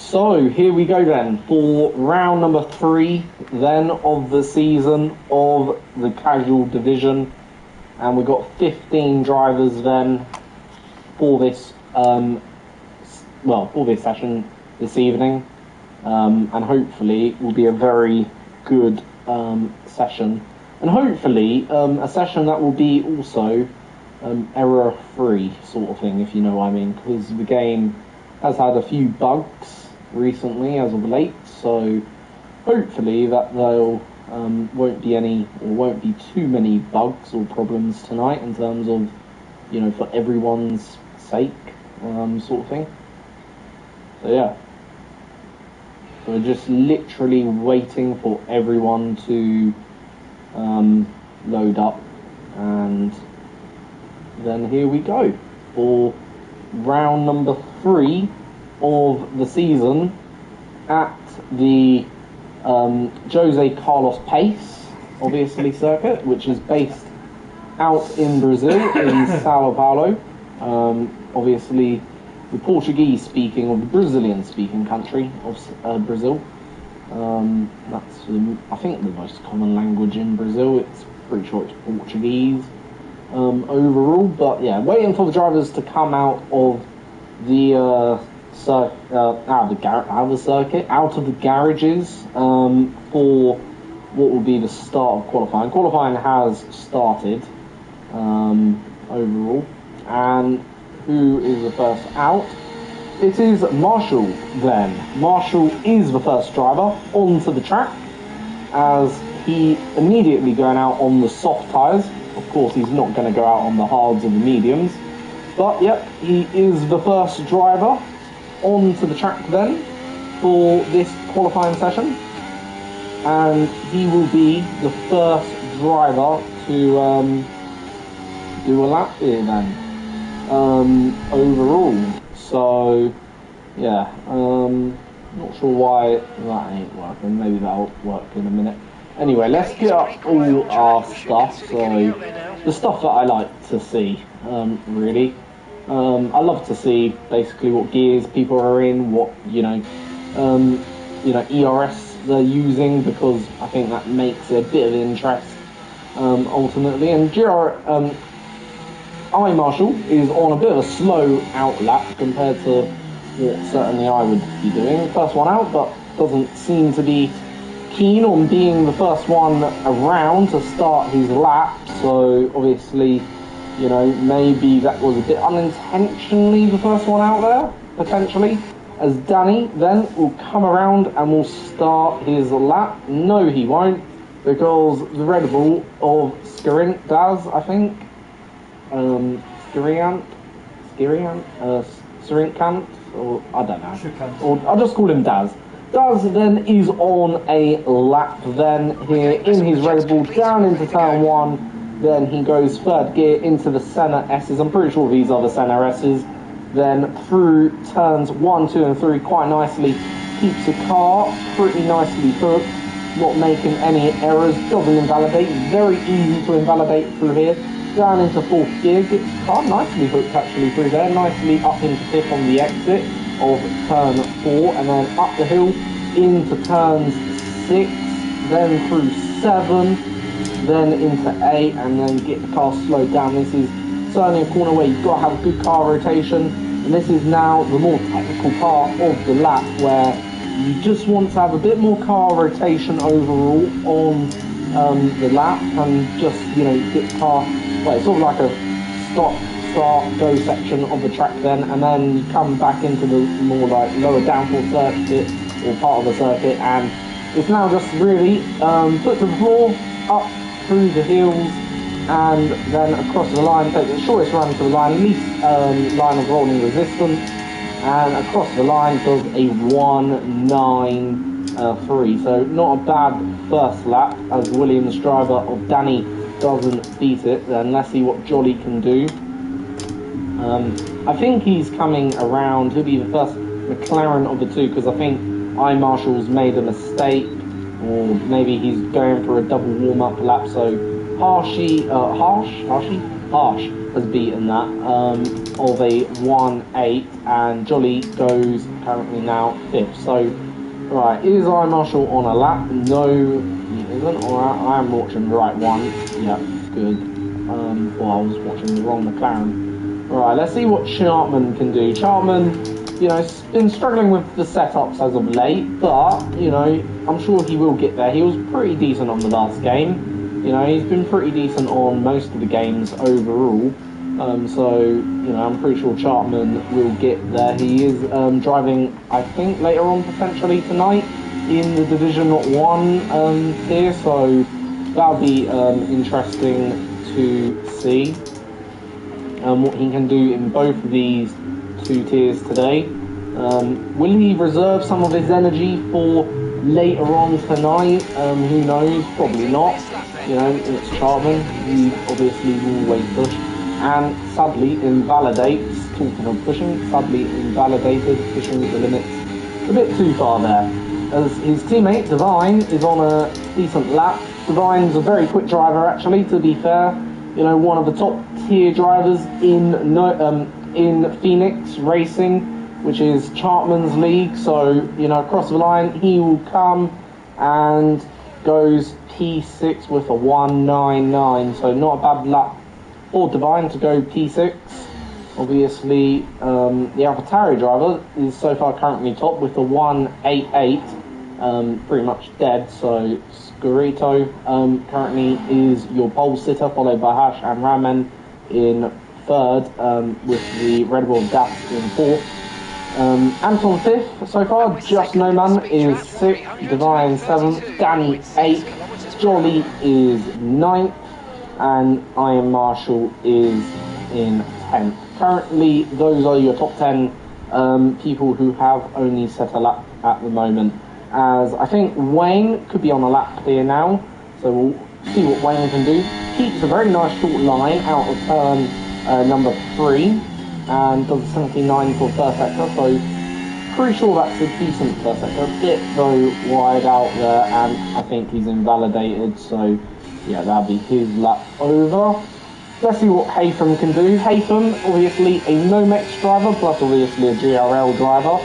So here we go then for round number 3 then of the season of the casual division, and we've got 15 drivers then for this for this session this evening, and hopefully it will be a very good session, and hopefully a session that will be also error free sort of thing, if you know what I mean, because the game has had a few bugs recently as of late, so hopefully that there won't be too many bugs or problems tonight in terms of, you know, for everyone's sake, sort of thing. So yeah, so we're just literally waiting for everyone to load up, and then here we go for round number 3 of the season at the Jose Carlos Pace, obviously, circuit, which is based out in Brazil, in Sao Paulo. Obviously, the Portuguese-speaking or the Brazilian-speaking country of Brazil. That's, I think, the most common language in Brazil. It's pretty sure it's Portuguese overall. But yeah, waiting for the drivers to come out of the out of the garages for what will be the start of qualifying. Qualifying has started overall, and who is the first out? It is Marshall then. Marshall is the first driver onto the track, as he immediately going out on the soft tyres. Of course, he's not going to go out on the hards or the mediums, but yep, he is the first driver onto the track then for this qualifying session, and he will be the first driver to do a lap here then overall. So yeah, not sure why that ain't working. Maybe that'll work in a minute. Anyway, let's get up all our stuff. So the stuff that I like to see, really. I love to see basically what gears people are in, what ERS they're using, because I think that makes it a bit of interest ultimately. And I Marshall is on a bit of a slow out lap compared to what certainly I would be doing. First one out, but doesn't seem to be keen on being the first one around to start his lap. So obviously, you know, maybe that was a bit unintentionally the first one out there, potentially, as Danny then will come around and will start his lap. No, he won't, because the Red Bull of Skirint does, I think. Sirinkant, or I don't know. Or I'll just call him Daz. Daz then is on a lap then here in his Red Bull down into turn 1. Then he goes third gear into the Senna S's. I'm pretty sure these are the Senna S's. Then through turns 1, 2 and 3 quite nicely. Keeps the car pretty nicely hooked. Not making any errors. Doesn't invalidate. Very easy to invalidate through here. Down into 4th gear. Gets the car nicely hooked actually through there. Nicely up into 5th on the exit of turn 4. And then up the hill into turns 6. Then through 7. Then into 8, and then get the car slowed down. This is certainly a corner where you've got to have good car rotation, and this is now the more technical part of the lap, where you just want to have a bit more car rotation overall on the lap, and just, you know, get the car, well, it's sort of like a stop, start, go section of the track then, and then you come back into the more like lower downforce circuit, or part of the circuit, and it's now just really put to the floor, up through the hills, and then across the line, take the shortest run to the line, least line of rolling resistance, and across the line does a 1.93. So not a bad first lap, as Williams driver of Danny doesn't beat it. Then let's see what Jolly can do. I think he's coming around. He'll be the first McLaren of the two, because I think I Marshall's made a mistake or maybe he's going for a double warm-up lap. So Harsh has beaten that of a 1:8, and Jolly goes currently now 5th. So right, is Iron Marshal on a lap? No, he isn't. Alright, I am watching the right one. Yeah, good. Well, I was watching the wrong McLaren. Alright, let's see what Chartman can do. Chartman, you know, been struggling with the setups as of late, but, you know, I'm sure he will get there. He was pretty decent on the last game. You know, he's been pretty decent on most of the games overall. So, you know, I'm pretty sure Chartman will get there. He is driving, I think, later on potentially tonight in the Division 1 tier, so that'll be interesting to see what he can do in both of these 2 tiers today. Will he reserve some of his energy for later on tonight? Who knows? Probably not. You know, it's Chartman. He obviously will always push. And sadly invalidates, talking of pushing, sadly invalidated, pushing the limits a bit too far there. As his teammate, Divine, is on a decent lap. Divine's a very quick driver actually, to be fair. You know, one of the top tier drivers in Phoenix Racing, which is Chartman's league. So, you know, across the line, he will come and goes P6 with a 1:99. So not a bad lap for Divine to go P6. Obviously, the AlphaTauri driver is so far currently top with a 1:88, pretty much dead. So Scorito currently is your pole sitter, followed by Hash and Ramen in 3rd, with the Red Bull DAS in 4th. Anton 5th so far, Just No Man is 6th, Divine 7th, Danny 8th, Jolly is 9th, and Iron Marshal is in 10th. Currently, those are your top 10 people who have only set a lap at the moment. As I think Wayne could be on a lap here now, so we'll see what Wayne can do. Keeps a very nice short line out of turn number 3, and does 79 for first sector, so pretty sure that's a decent first sector. A bit though wide out there, and I think he's invalidated, so yeah, that'll be his lap over. Let's see what Haytham can do. Haytham, obviously a Nomex driver, plus obviously a GRL driver.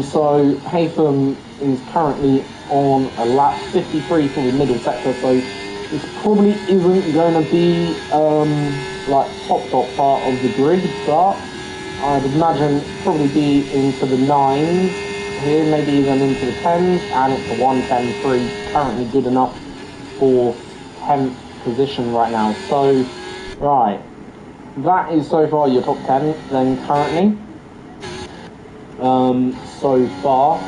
So Haytham is currently on a lap 53 for the middle sector, so this probably isn't going to be like top part of the grid, but I'd imagine probably be into the 9s here, maybe even into the 10s, and it's a 1:10.3, currently good enough for 10th position right now. So, right, that is so far your top 10 then currently, so far,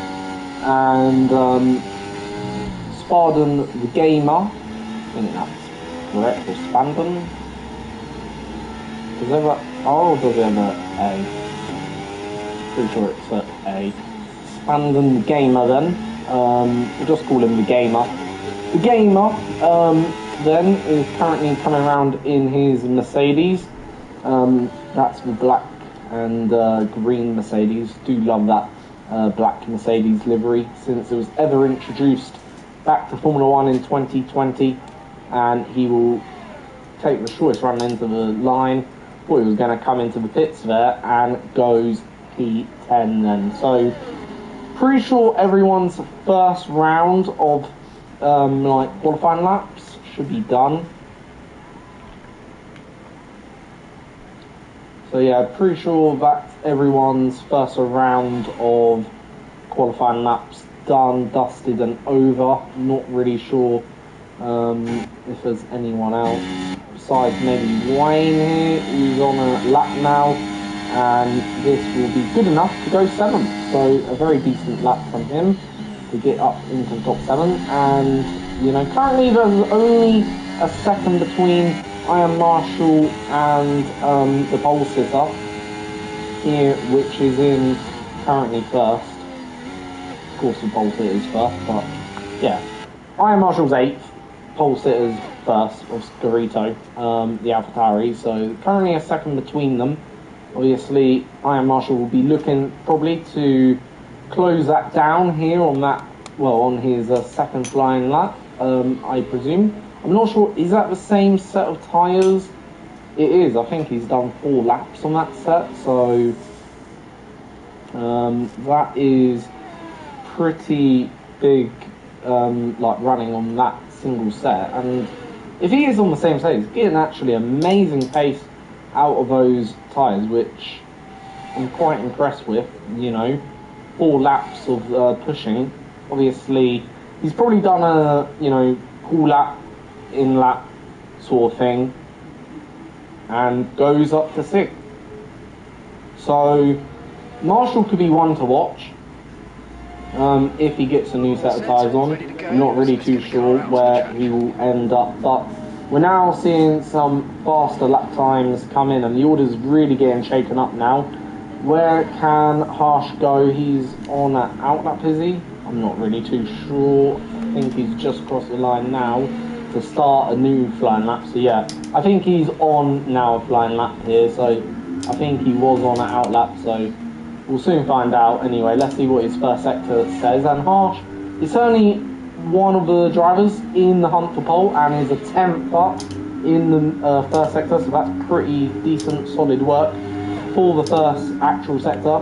and Sparden the Gamer, I think that's correct, or Spandon, does it have a, oh, does it have a A? Pretty sure it's a A. Spandon the Gamer then, we'll just call him the Gamer. The Gamer, then is currently coming around in his Mercedes. That's the black and green Mercedes. Do love that black Mercedes livery since it was ever introduced back to Formula 1 in 2020, and he will take the shortest run into the line. Thought he was going to come into the pits there and goes P10 then. So pretty sure everyone's first round of like qualifying laps should be done. So yeah, pretty sure that's everyone's first round of qualifying laps done, dusted and over. Not really sure if there's anyone else besides maybe Wayne here, who's on a lap now, and this will be good enough to go 7th. So a very decent lap from him to get up into the top 7, and you know, currently there's only a second between Iron Marshal and the pole sitter here, which is in currently 1st. Of course the pole sitter is 1st, but yeah, Iron Marshal's 8th, pole sitter's 1st of Scorito, the AlphaTauri, so currently a second between them. Obviously Iron Marshal will be looking probably to close that down here on that well, on his second flying lap, I presume. I'm not sure, is that the same set of tyres? It is, I think he's done 4 laps on that set, so that is pretty big, like running on that single set. And if he is on the same set, he's getting actually amazing pace out of those tyres, which I'm quite impressed with. 4 laps of pushing. Obviously, he's probably done a cool lap, in lap sort of thing, and goes up to 6th. So Marshall could be one to watch if he gets a new set of tyres on. I'm not really too sure where he will end up, but we're now seeing some faster lap times come in, and the order's really getting shaken up now. Where can Harsh go? He's on an out lap, is he? I'm not really too sure. I think he's just crossed the line now to start a new flying lap. So yeah, I think he's on now a flying lap here. So I think he was on an out lap. So we'll soon find out. Anyway, let's see what his first sector says. And Harsh is certainly one of the drivers in the hunt for pole, and is a 10th up in the first sector. So that's pretty decent, solid work for the first actual sector.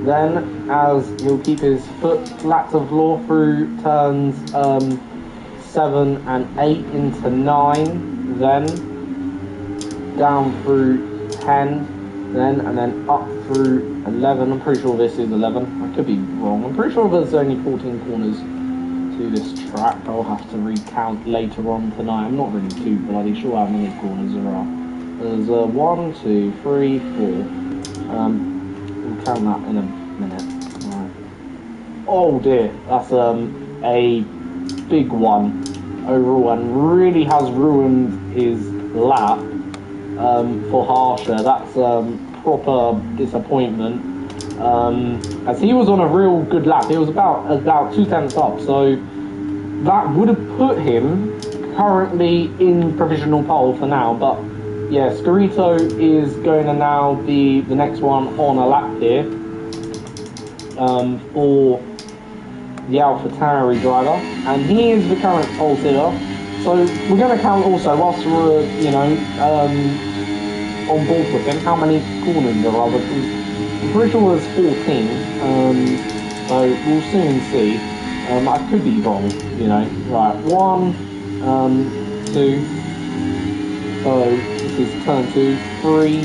Then, as he'll keep his foot flat to the floor through turns 7 and 8 into 9, then down through 10, and then up through 11. I'm pretty sure this is 11. I could be wrong. I'm pretty sure there's only 14 corners to this track. I'll have to recount later on tonight. I'm not really too bloody sure how many corners there are. There's 1, 2, 3, 4. We'll count that in a minute. Right. Oh dear, that's a big one overall, and really has ruined his lap for Harsher. That's proper disappointment. As he was on a real good lap, he was about 2 tenths up, so that would have put him currently in provisional pole for now. But yeah, Scarito is going to now be the next one on a lap here for the AlphaTauri driver, and he is the current pole sitter. So we're going to count also, whilst we're on board with him, how many corners there are, because I'm pretty sure there's 14. So we'll soon see. I could be wrong, Right, 1, 2. So this is turn 2, 3.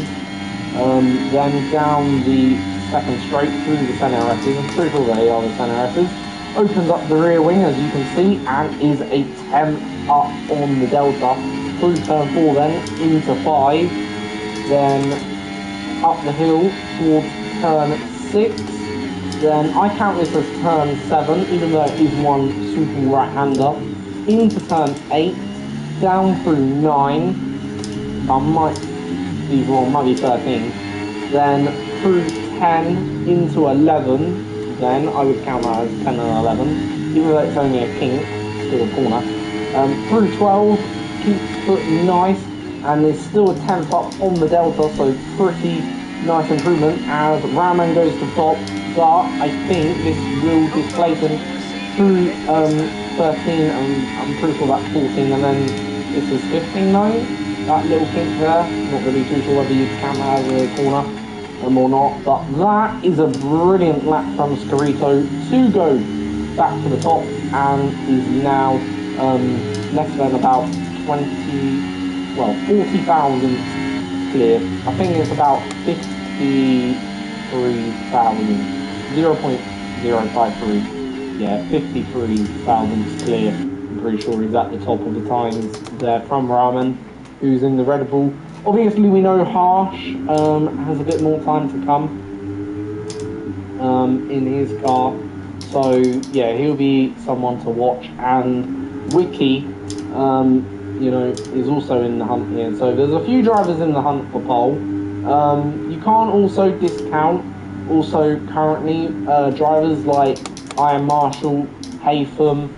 Then down the second straight through the center S's. I'm pretty sure they are the center S's. Opens up the rear wing, as you can see, and is a 10th up on the delta. Through turn 4, then into 5. Then up the hill towards turn 6. Then I count this as turn 7, even though it is one swooping right-hander. Into turn 8, down through 9. I might be wrong, might be 13. Then through 10 into 11. Then I would count that as 10 and 11, even though it's only a kink to the corner. Through 12, keeps foot nice, and is still a 10th up on the delta, so pretty nice improvement as Rahman goes to top. But I think this will displace him through 13, and I'm pretty sure that's 14, and then this is 15 now. That little kink there, not really too sure whether you'd count that as a corner or not, but that is a brilliant lap from Scarito to go back to the top, and is now less than about 40,000 clear. I think it's about 53,000, 0.053, yeah, 53,000 clear. I'm pretty sure he's at the top of the times there from Rahman, who's in the Red Bull. Obviously, we know Harsh has a bit more time to come in his car, so yeah, he'll be someone to watch. And Wiki, is also in the hunt here. So there's a few drivers in the hunt for pole. You can't also discount currently drivers like Ian Marshall, Haytham,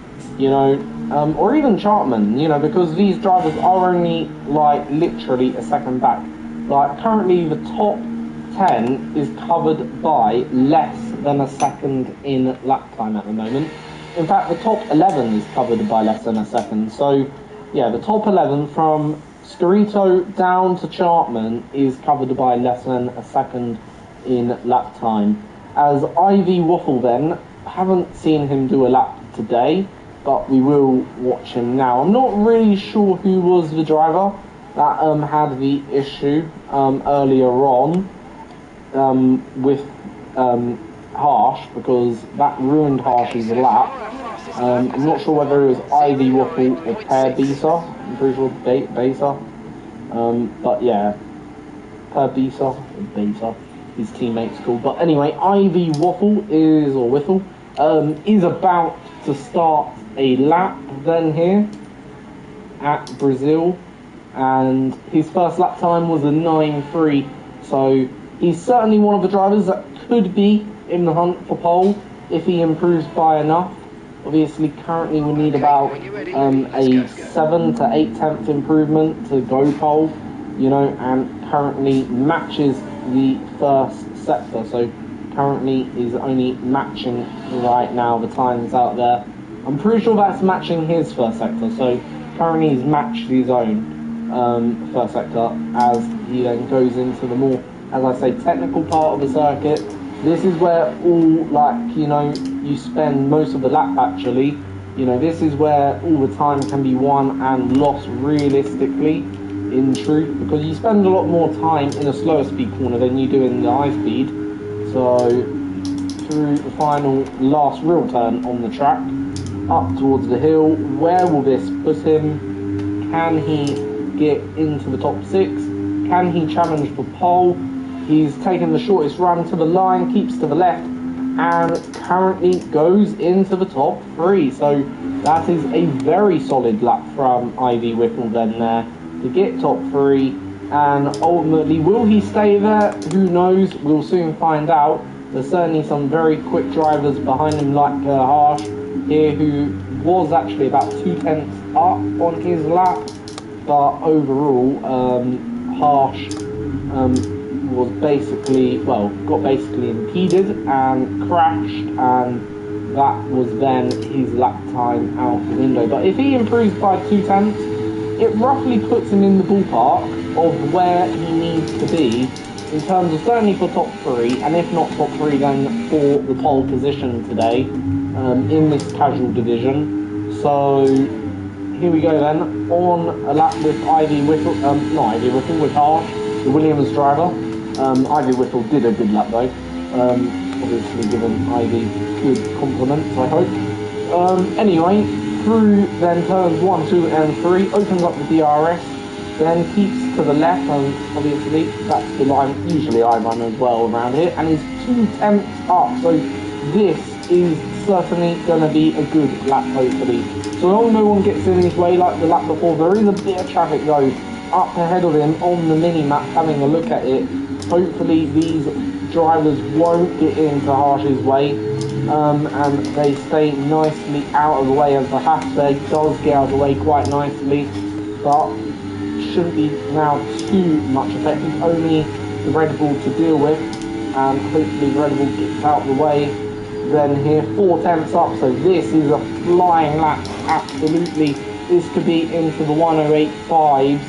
or even Chartman, because these drivers are only literally a second back. Currently the top 10 is covered by less than a second in lap time at the moment. in fact, the top 11 is covered by less than a second. So, yeah, the top 11 from Scarito down to Chartman is covered by less than a second in lap time. As Ivy Waffle then, haven't seen him do a lap today, but we will watch him now. I'm not really sure who was the driver that had the issue earlier on with Harsh, because that ruined Harsh's lap. I'm not sure whether it was Ivy Waffle or Per Bisa. I'm pretty sure Bisa. But yeah, Per Bisa, his teammate's called. But anyway, Ivy Waffle is about to start a lap then here at Brazil, and his first lap time was a 9.3, so he's certainly one of the drivers that could be in the hunt for pole if he improves by enough. Obviously, currently we need about a 7 to 8 tenth improvement to go pole, you know, and currently matches the first sector. So currently is only matching right now the times out there. I'm pretty sure that's matching his first sector. So currently he's matched his own first sector as he then goes into the more, as I say, technical part of the circuit. This is where all, like, you know, you spend most of the lap actually. You know, this is where all the time can be won and lost realistically, in truth, because you spend a lot more time in a slower speed corner than you do in the high speed. So, through the final last real turn on the track, up towards the hill, where will this put him? Can he get into the top 6? Can he challenge for pole? He's taken the shortest run to the line, keeps to the left, and currently goes into the top 3. So that is a very solid lap from Ivy Whipple then there to get top 3. And ultimately, will he stay there? Who knows? We'll soon find out. There's certainly some very quick drivers behind him, like Harsh here, who was actually about 2 tenths up on his lap. But overall, Harsh was basically, well, got basically impeded and crashed, and that was then his lap time out the window. But if he improves by 2 tenths, it roughly puts him in the ballpark of where he needs to be in terms of certainly for top 3, and if not top 3, then for the pole position today in this casual division. So here we go then, on a lap with Ivy Whittle, not Ivy Whittle, with Harsh, the Williams driver. Ivy Whittle did a good lap though, obviously given Ivy good compliments, I hope. Anyway, through then turns 1, 2 and 3, opens up the DRS, then keeps to the left, and obviously that's the line usually I run as well around here, and is 2 tenths up, so this is certainly going to be a good lap hopefully. So long no one gets in his way like the lap before, there is a bit of traffic though up ahead of him on the mini-map having a look at it. Hopefully these drivers won't get into Harsh's way, and they stay nicely out of the way, as the Hashtag does get out of the way quite nicely, but shouldn't be now too much affected, only the Red Bull to deal with, and hopefully the Red Bull gets out of the way. Then here 4 tenths up, so this is a flying lap, absolutely. This could be into the 108.5s.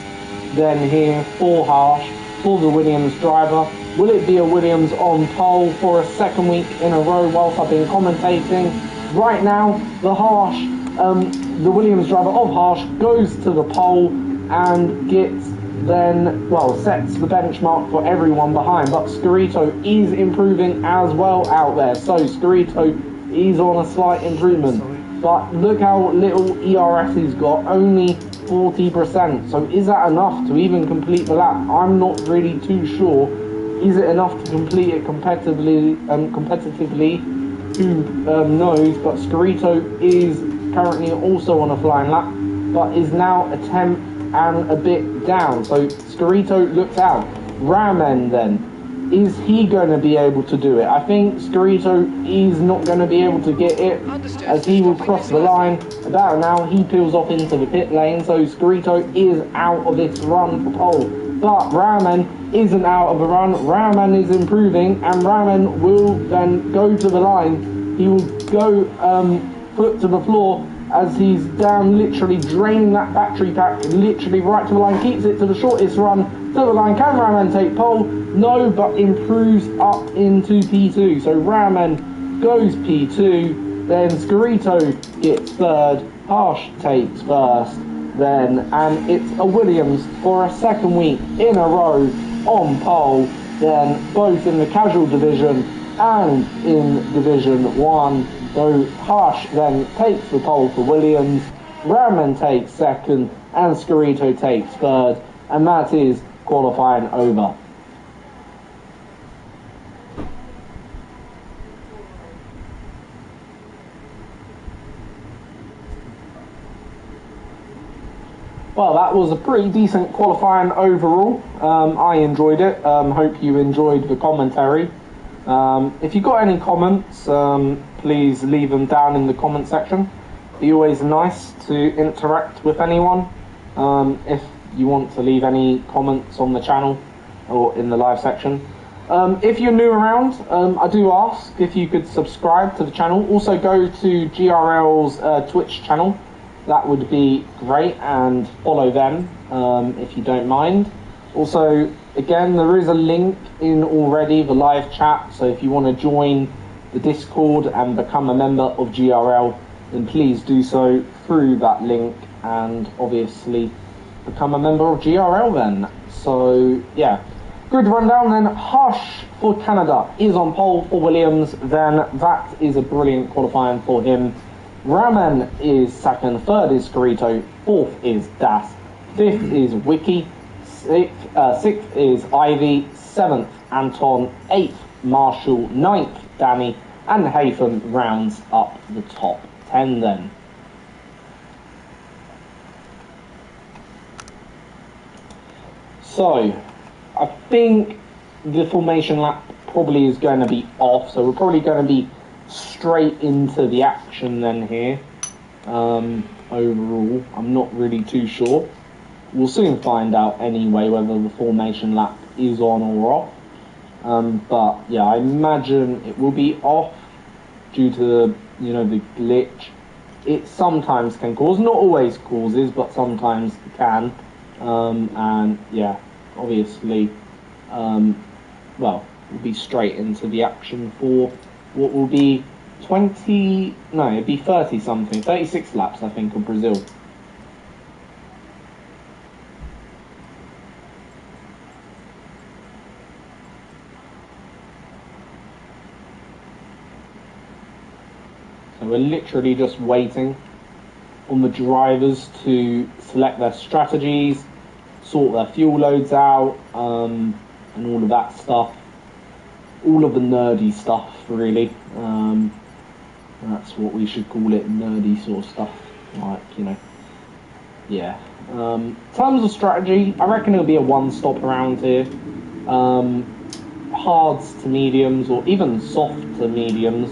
Then here for Harsh, for the Williams driver. Will it be a Williams on pole for a second week in a row whilst I've been commentating? Right now, the Williams driver of Harsh goes to the pole and gets then, well, sets the benchmark for everyone behind. But Scarito is improving as well out there. So Scarito is on a slight improvement. But look how little ERS he's got, only 40%. So is that enough to even complete the lap? I'm not really too sure. Is it enough to complete it competitively? Who knows? But Scarito is currently also on a flying lap, but is now a 10th and a bit down. So Scarito looks out. Ramen then, is he going to be able to do it? I think Scarito is not going to be able to get it, as he will cross the line. About now, he peels off into the pit lane, so Scarito is out of this run for pole. But Ramen isn't out of a run. Ramen is improving, and Ramen will then go to the line. He will go foot to the floor as he's down, literally draining that battery pack, literally right to the line, keeps it to the shortest run to the line. Can Raman take pole? No, but improves up into P2. So Raman goes P2, then Scarito gets third, Harsh takes first, then, and it's a Williams for a second week in a row on pole, then both in the casual division and in Division 1. So Harsh then takes the pole for Williams, Raman takes second, and Scarito takes third, and that is qualifying over. Well, that was a pretty decent qualifying overall. I enjoyed it. Hope you enjoyed the commentary. If you got any comments, please leave them down in the comment section. It's always nice to interact with anyone. If you want to leave any comments on the channel or in the live section. If you're new around, I do ask if you could subscribe to the channel. Also go to GRL's Twitch channel. That would be great, and follow them if you don't mind. Also, again, there is a link in already, the live chat, so if you want to join the Discord and become a member of GRL, then please do so through that link, and obviously become a member of GRL then. So, yeah. Good rundown then. Harsh for Canada is on pole for Williams, then that is a brilliant qualifying for him. Raman is second, third is Scarito, fourth is Das, fifth is Wiki, sixth is Ivy, seventh Anton, eighth Marshall, ninth Danny, and Haytham rounds up the top 10 then. So, I think the formation lap probably is going to be off, so we're probably going to be straight into the action then here. Overall, I'm not really too sure. We'll soon find out anyway whether the formation lap is on or off. But yeah, I imagine it will be off due to, you know, the glitch. It sometimes can cause, not always causes, but sometimes it can. And yeah, obviously, well, we'll be straight into the action for what will be 30 something, 36 laps I think of Brazil. So we're literally just waiting on the drivers to select their strategies, sort their fuel loads out, and all of that stuff. All of the nerdy stuff, really. That's what we should call it, nerdy sort of stuff. Like, you know, yeah. In terms of strategy, I reckon it'll be a one-stop around here. Hards to mediums, or even soft to mediums,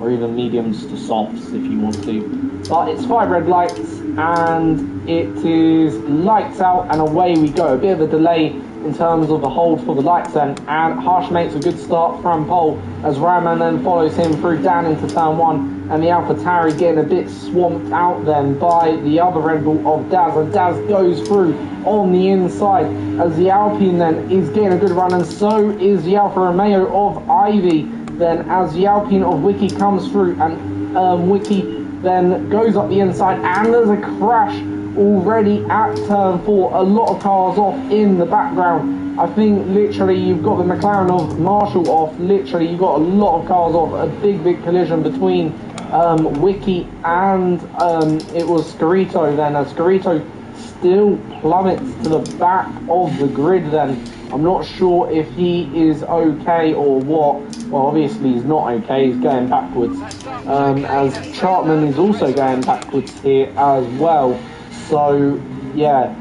or even mediums to softs if you want to. But it's 5 red lights, and it is lights out, and away we go. A bit of a delay in terms of the hold for the lights then, and Harsh makes a good start from pole as Raman then follows him through down into turn 1, and the AlphaTauri getting a bit swamped out then by the other Red Bull of Daz, and Daz goes through on the inside as the Alpine then is getting a good run, and so is the Alfa Romeo of Ivy then as the Alpine of Wiki comes through, and Wiki then goes up the inside, and there's a crash already at turn 4, a lot of cars off in the background. I think literally you've got the McLaren of Marshall off, literally you've got a lot of cars off, a big collision between Wiki and it was Scarito then, as Scarito still plummets to the back of the grid then. I'm not sure if he is okay or what. Well, obviously he's not okay, he's going backwards, as Chartman is also going backwards here as well. So, yeah,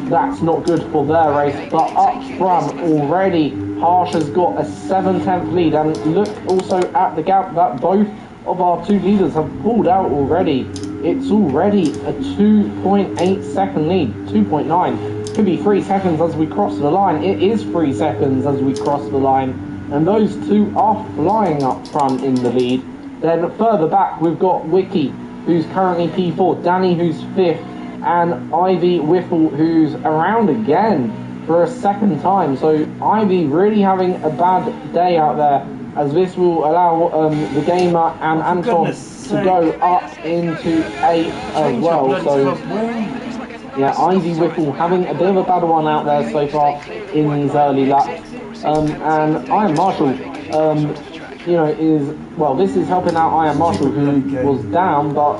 that's not good for their race. But up front already, Harsh has got a 7/10 lead. And look also at the gap that both of our two leaders have pulled out already. It's already a 2.8 second lead, 2.9. Could be 3 seconds as we cross the line. It is 3 seconds as we cross the line. And those two are flying up front in the lead. Then further back, we've got Wiki, who's currently P4, Danny, who's 5th, and Ivy Whiffle, who's around again for a second time. So Ivy really having a bad day out there, as this will allow the Gamer and Anton to go up into 8 as well. So yeah, Ivy Whiffle having a bit of a bad one out there so far in these early laps. And Iron Marshall, you know, this is helping out Iron Marshall, who was down, but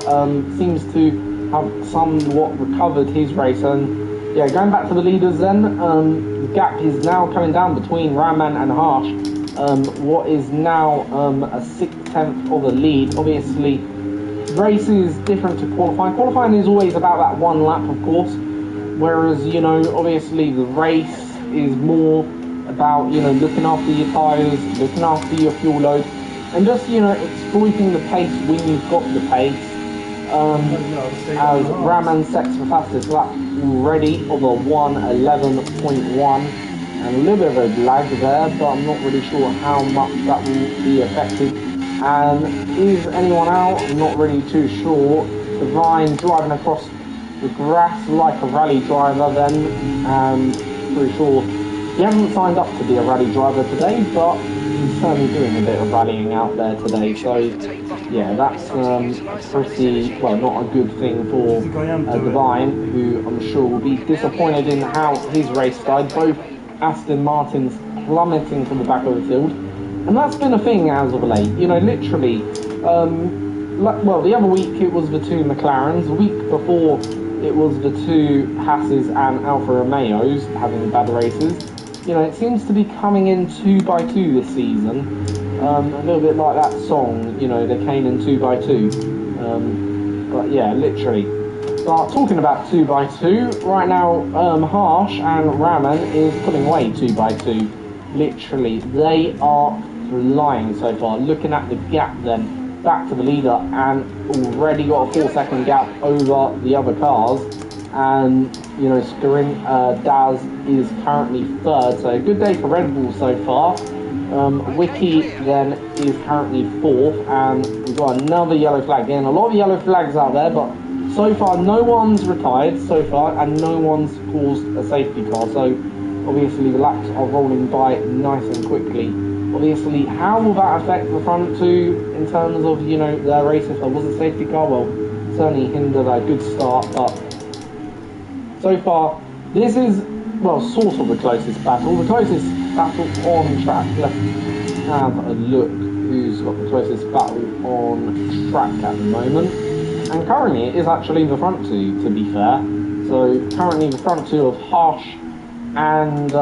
seems to have somewhat recovered his race. And yeah, going back to the leaders then, the gap is now coming down between Ramman and Harsh. What is now a 6/10 of the lead. Obviously, race is different to qualifying. Qualifying is always about that one lap, of course, whereas, you know, obviously the race is more about, you know, looking after your tyres, looking after your fuel load, and just, you know, exploiting the pace when you've got the pace. As Ramman sets the fastest lap already of a 1:11.1, and a little bit of a lag there, but I'm not really sure how much that will be affected. And is anyone out? I'm not really too sure. Divine driving across the grass like a rally driver then, and pretty sure he hasn't signed up to be a rally driver today, but he's certainly doing a bit of rallying out there today. So yeah, that's pretty, well, not a good thing for Divine, who I'm sure will be disappointed in how his race died. Both Aston Martins plummeting to the back of the field. And that's been a thing as of late, you know, literally, well, the other week it was the 2 McLarens, the week before it was the 2 Hasses and Alfa Romeos having bad races. You know, it seems to be coming in 2 by 2 this season, a little bit like that song, you know, they came in 2 by 2, but yeah, literally. But talking about 2 by 2, right now, Harsh and Ramman is pulling away 2 by 2. Literally, they are flying so far. Looking at the gap then, back to the leader, and already got a 4-second gap over the other cars. And, you know, Daz is currently 3rd, so a good day for Red Bull so far. Wiki then is currently 4th, and we've got another yellow flag. Again, a lot of yellow flags out there, but so far no one's retired so far, and no one's caused a safety car. So obviously the laps are rolling by nice and quickly. Obviously, how will that affect the front 2 in terms of, you know, their race if there was a safety car? Well, certainly hindered a good start, but so far this is, well, sort of the closest battle. The closest battle on track. Let's have a look who's got the closest battle on track at the moment. And currently it is actually the front 2, to be fair. So currently the front 2 of Harsh and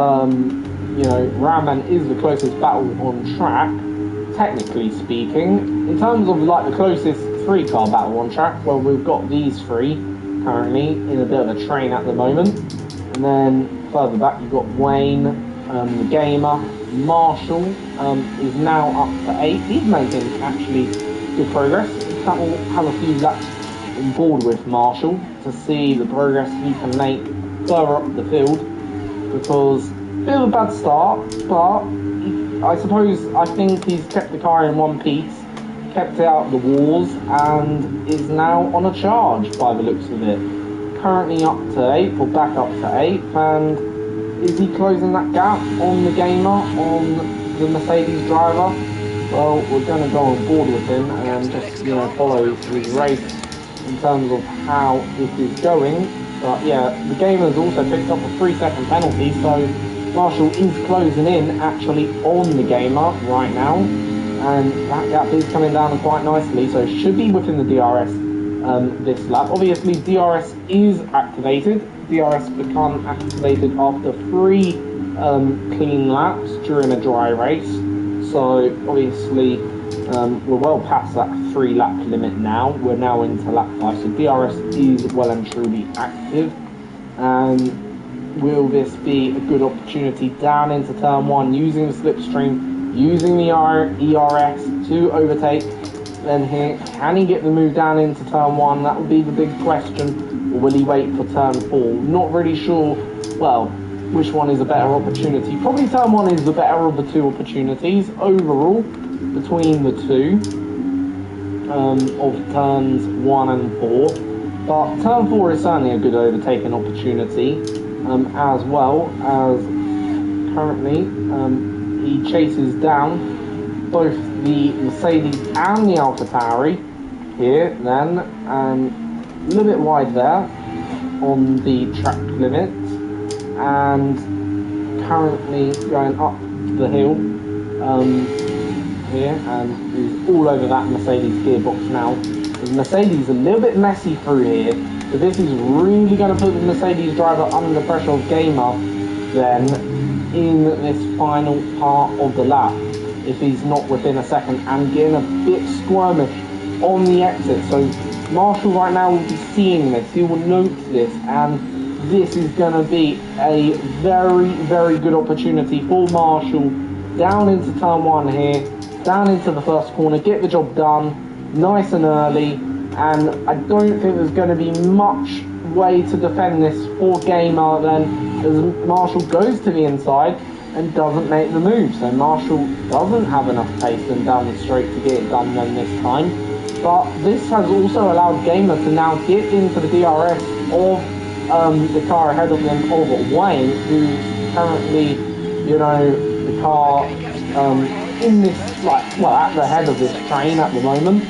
you know, Ramman is the closest battle on track, technically speaking. In terms of like the closest 3-car battle on track, well, we've got these 3 currently in a bit of a train at the moment. And then further back you've got Wayne, the Gamer. Marshall is now up to 8. He's making actually good progress. That will have a few laps on board with Marshall to see the progress he can make further up the field, because a bit of a bad start, but I think he's kept the car in one piece, kept it out of the walls, and is now on a charge by the looks of it. Currently up to 8th, or back up to 8th, and is he closing that gap on the Gamer, on the Mercedes driver? Well, we're going to go on board with him and just, you know, follow his race in terms of how it is going. But yeah, the Gamer's also picked up a 3-second penalty, so Marshall is closing in actually on the Gamer right now, and that gap is coming down quite nicely, so it should be within the DRS this lap. Obviously DRS is activated. DRS become activated after 3 clean laps during a dry race, so obviously we're well past that 3-lap limit now. We're now into lap 5, so DRS is well and truly active. And will this be a good opportunity down into turn 1, using the slipstream, using the ERS to overtake? Then here, can he get the move down into turn 1? That will be the big question. Or will he wait for turn 4? Not really sure, well, which one is a better opportunity. Probably turn 1 is the better of the 2 opportunities overall between the 2. of turns 1 and 4. But turn 4 is certainly a good overtaking opportunity, as well as currently he chases down both the Mercedes and the AlphaTauri here then, a little bit wide there on the track limit, and currently going up the hill here, and is all over that Mercedes gearbox now. The Mercedes a little bit messy through here, so this is really going to put the Mercedes driver under the pressure of Gamer then in this final part of the lap, if he's not within a second, and getting a bit squirmish on the exit. So Marshall right now will be seeing this, he will note this, and this is going to be a very, very good opportunity for Marshall down into turn 1 here, down into the first corner, get the job done nice and early, and I don't think there's going to be much way to defend this for Gamer then, as Marshall goes to the inside and doesn't make the move. So Marshall doesn't have enough pace and down the straight to get it done then this time. But this has also allowed Gamer to now get into the DRS of the car ahead of them, of Wayne, who's currently, you know, the car in this, like, well, at the head of this train at the moment.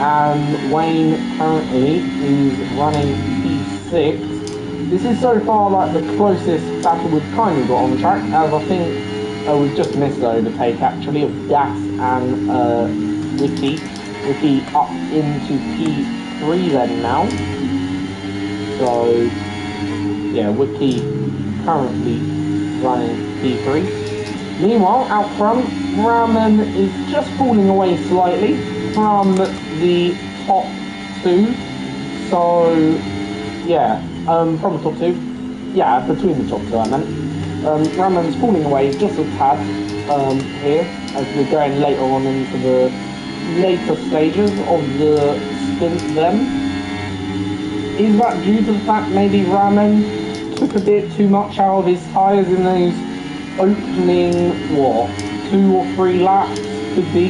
And Wayne currently is running P6. This is so far like the closest battle we've kind of got on the track, as I think we've just missed the overtake actually of Das and Wiki. Wiki up into P3 then now. So yeah, Wiki currently running P3. Meanwhile, out front, Raman is just falling away slightly from the top 2. So yeah, from the top 2. Yeah, between the top 2 I meant. Raman's falling away just a tad here, as we're going later on into the later stages of the stint then. Is that due to the fact maybe Raman took a bit too much out of his tyres in those opening, what, 2 or 3 laps? Could be,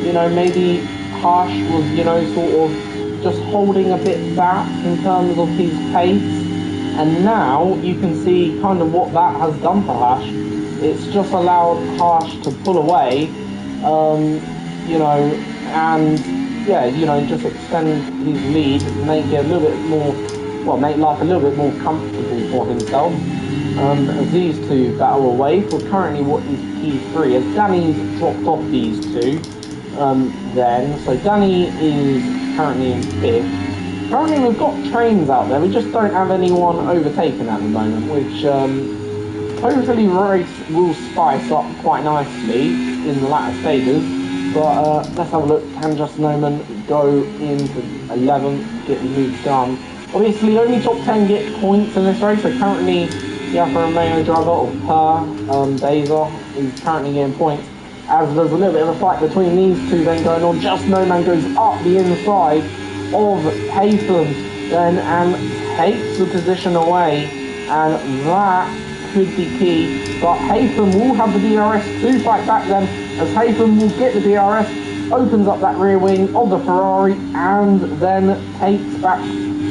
you know, maybe Harsh was, you know, sort of just holding a bit back in terms of his pace, and now you can see kind of what that has done for Harsh. It's just allowed Harsh to pull away, you know, and yeah, you know, just extend his lead, make it a little bit more, well, make life a little bit more comfortable for himself. As these two battle away for currently what is P3, as Danny's dropped off these two then. So Danny is currently in 5th. Currently we've got trains out there, we just don't have anyone overtaken at the moment, which hopefully race will spice up quite nicely in the latter stages. But let's have a look. Can Just Noman go into 11th, get the move done? Obviously only top 10 get points in this race, so currently the Alfa Romeo driver of Per Beza is currently getting points, as there's a little bit of a fight between these two then going on. Just Noman goes up the inside of Haytham then and takes the position away, and that could be key. But Haytham will have the DRS to fight back then, as Haytham will get the DRS, opens up that rear wing of the Ferrari, and then takes back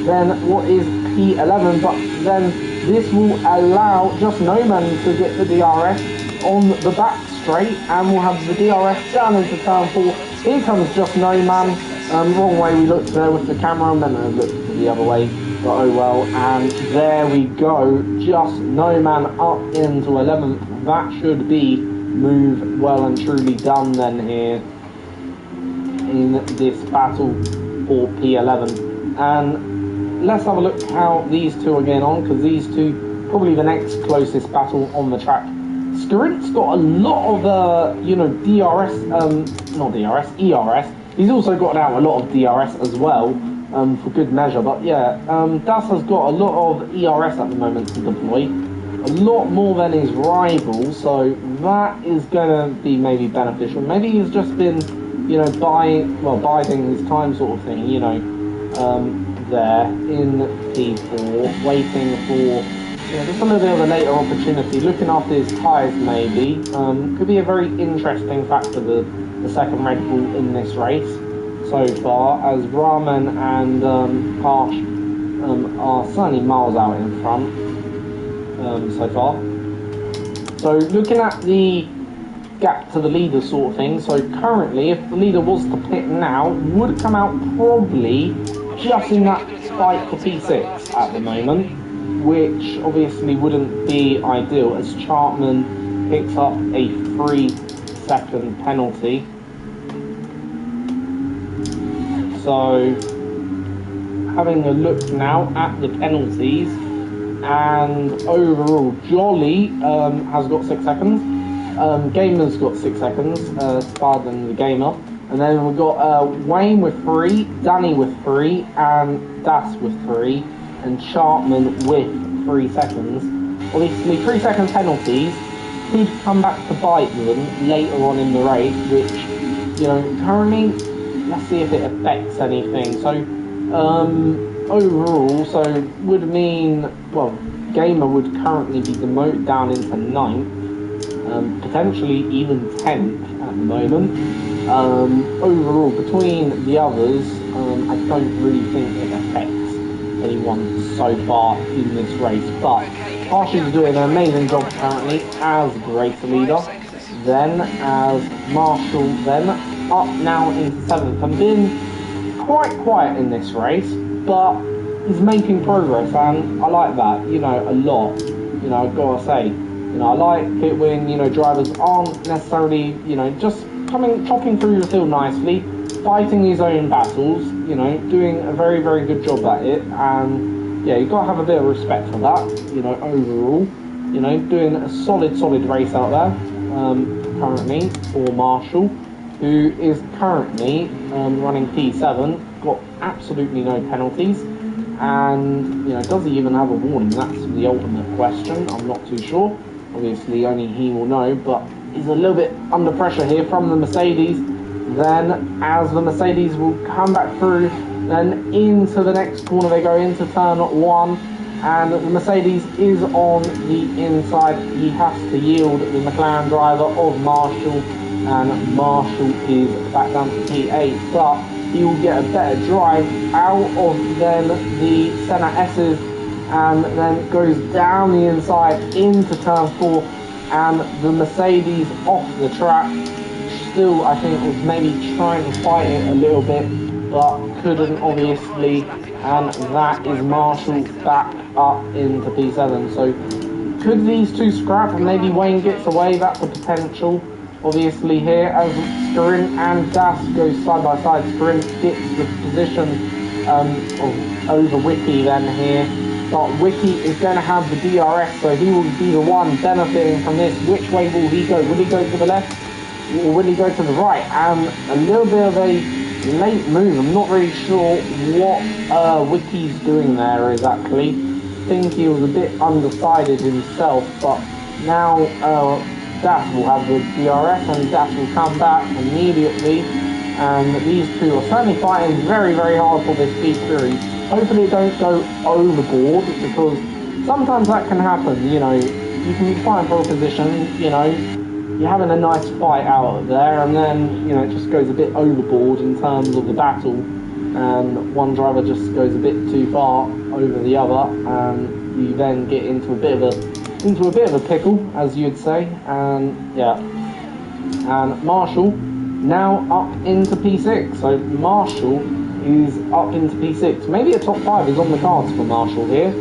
then what is P11. But then this will allow Just Noman to get the DRS on the back straight, and we'll have the DRS down into turn 4. Here comes Just Noman. Wrong way we looked there with the camera, and then I looked the other way, but oh well. And there we go, Just Noman up into 11th. That should be move well and truly done then here in this battle for P11. And let's have a look how these two are getting on, because these two probably the next closest battle on the track. Skurint's got a lot of you know, DRS, not DRS, ERS. He's also got out a lot of DRS as well, for good measure. But yeah, Das has got a lot of ERS at the moment to deploy, a lot more than his rival, so that is going to be maybe beneficial. Maybe he's just been, you know, biding his time sort of thing, you know, there in P4, waiting for, you know, just a little bit of a later opportunity, looking after his tyres maybe. Could be a very interesting factor, the second Red Bull in this race. so far, as Rahman and Harsh are certainly miles out in front so far. So looking at the gap to the leader sort of thing, so currently if the leader was to pit now, would come out probably just in that fight for P6 at the moment, which obviously wouldn't be ideal as Chartman picks up a 3-second penalty. So having a look now at the penalties, and overall Jolly has got 6 seconds, Gamer's got 6 seconds, pardon the Gamer, and then we've got Wayne with 3, Danny with 3, and Das with 3, and Chartman with 3 seconds. Obviously 3 second penalties could come back to bite them later on in the race, which, you know, currently, let's see if it affects anything. So overall, so would mean, well, Gamer would currently be demoted down into 9th, potentially even 10th at the moment. Overall, between the others, I don't really think it affects anyone so far in this race, but Harsh is doing an amazing job currently as the race leader, then as Marshall, then up now into 7th, and been quite quiet in this race, but he's making progress, and I like that, you know, a lot. You know, I've got to say, you know, I like it when, you know, drivers aren't necessarily, you know, just chopping through the field nicely, fighting his own battles, you know, doing a very, very good job at it, and yeah, you've got to have a bit of respect for that, you know, overall, you know, doing a solid race out there, currently, for Marshall, who is currently running P7, got absolutely no penalties, and, you know, does he even have a warning? That's the ultimate question. I'm not too sure. Obviously, only he will know, but he's a little bit under pressure here from the Mercedes. Then, as the Mercedes will come back through, then into the next corner they go, into turn 1, and the Mercedes is on the inside. He has to yield the McLaren driver of Marshall, and Marshall is back down to P8, but he will get a better drive out of then the Senna S's, and then goes down the inside into turn 4, and the Mercedes off the track. Still, I think was maybe trying to fight it a little bit, but couldn't obviously, and that is Marshall back up into P7. So could these two scrap and maybe Wayne gets away? That's a potential. Obviously here, as Skarin and Das go side by side, Skarin gets the position over Wiki then here, but Wiki is going to have the DRS, so he will be the one benefiting from this. Which way will he go? Will he go to the left, or will he go to the right? And a little bit of a late move. I'm not really sure what Wiki's doing there exactly. I think he was a bit undecided himself, but now Das will have the DRS, and Das will come back immediately, and these two are certainly fighting very, very hard for this P3. Hopefully it don't go overboard, because sometimes that can happen, you know, you can be fighting for a position, you know, you're having a nice fight out there, and then, you know, it just goes a bit overboard in terms of the battle, and one driver just goes a bit too far over the other, and you then get into a bit of a pickle, as you'd say. And yeah, and Marshall now up into P6. So Marshall is up into P6. Maybe a top 5 is on the cards for Marshall here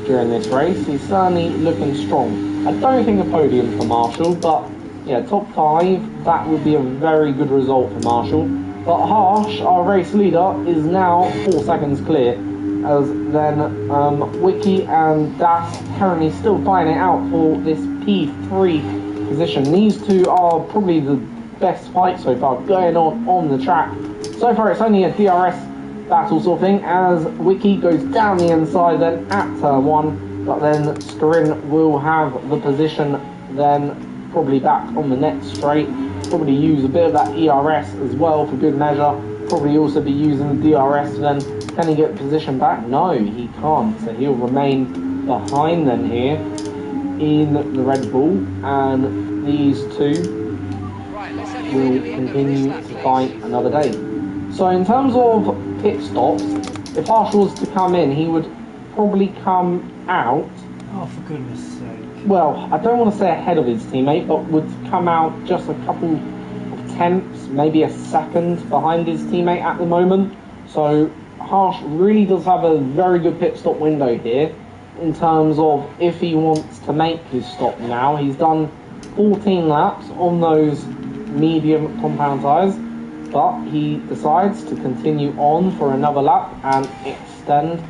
during this race. He's certainly looking strong. I don't think a podium for Marshall, but yeah, top 5, that would be a very good result for Marshall. But Harsh, our race leader, is now 4 seconds clear, as then Wiki and Das currently still fighting it out for this P3 position. These two are probably the best fight so far going on the track. So far it's only a DRS battle sort of thing, as Wiki goes down the inside then at turn 1, but then Skarin will have the position then probably back on the next straight. Probably use a bit of that ERS as well for good measure. Probably also be using the DRS then. Can he get the position back? No, he can't. So he'll remain behind them here in the Red Bull, and these two will continue to fight another day. So in terms of pit stops, if Harsh was to come in, he would probably come out. Oh, for goodness sake. Well, I don't want to say ahead of his teammate, but would come out just a couple of tenths, maybe a second behind his teammate at the moment. So Harsh really does have a very good pit stop window here in terms of if he wants to make his stop now. He's done 14 laps on those medium compound tyres, but he decides to continue on for another lap and extend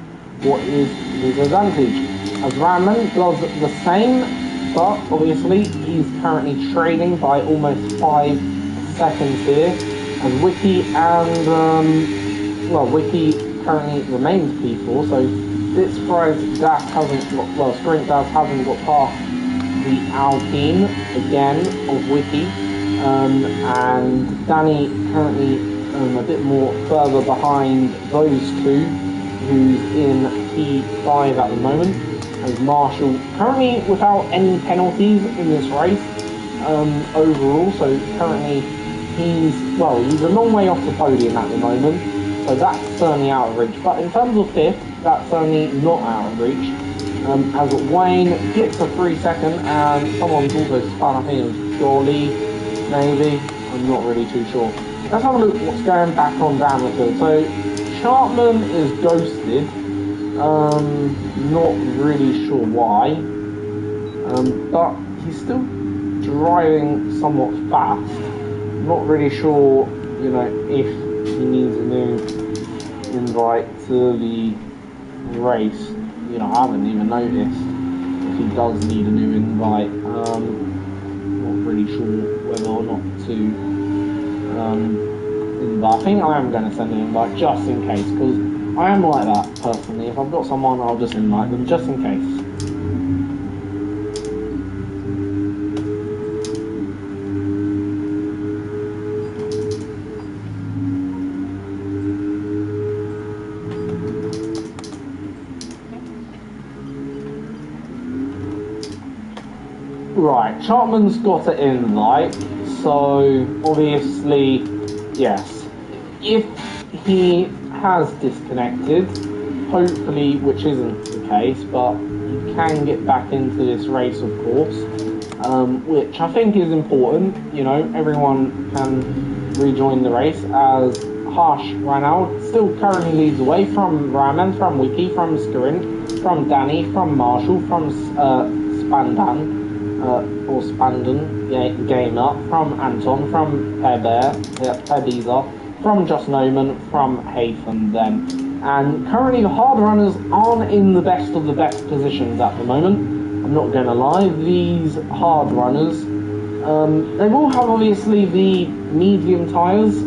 what is his advantage. As Rahman does the same, but obviously he's currently trailing by almost 5 seconds here, as Wiki and Wiki currently remains P4, so bit surprised Das hasn't got, Sprint Das hasn't got past the Alpine again of Wiki, and Danny currently a bit more further behind those two, who's in P5 at the moment, as Marshall currently without any penalties in this race overall, so currently he's a long way off the podium at the moment, so that's certainly out of reach. But in terms of fifth, that's certainly not out of reach, as Wayne gets a 3 second, and someone's also spun, I think it was Jolly, maybe, I'm not really too sure. Let's have a look at what's going back on down the field. So Chartman is ghosted, not really sure why, but he's still driving somewhat fast. Not really sure, if he needs a new invite to the race. I haven't even noticed if he does need a new invite. Not really sure whether or not to invite. I think I am going to send an invite just in case, because I am like that personally. If I've got someone, I'll just invite them just in case. Right, Chartman's got an invite, so obviously, yes. If he has disconnected, hopefully, which isn't the case, but he can get back into this race, of course, which I think is important. Everyone can rejoin the race, as Harsh right now still currently leads away from Rahman, from Wiki, from Skurint, from Danny, from Marshall, from Spandan. Or Spandon, Gamer, from Anton, from Pebiza, from Just Noman, from Haytham then. And currently the hard runners aren't in the best of the best positions at the moment. I'm not going to lie, these hard runners, they will have obviously the medium tyres,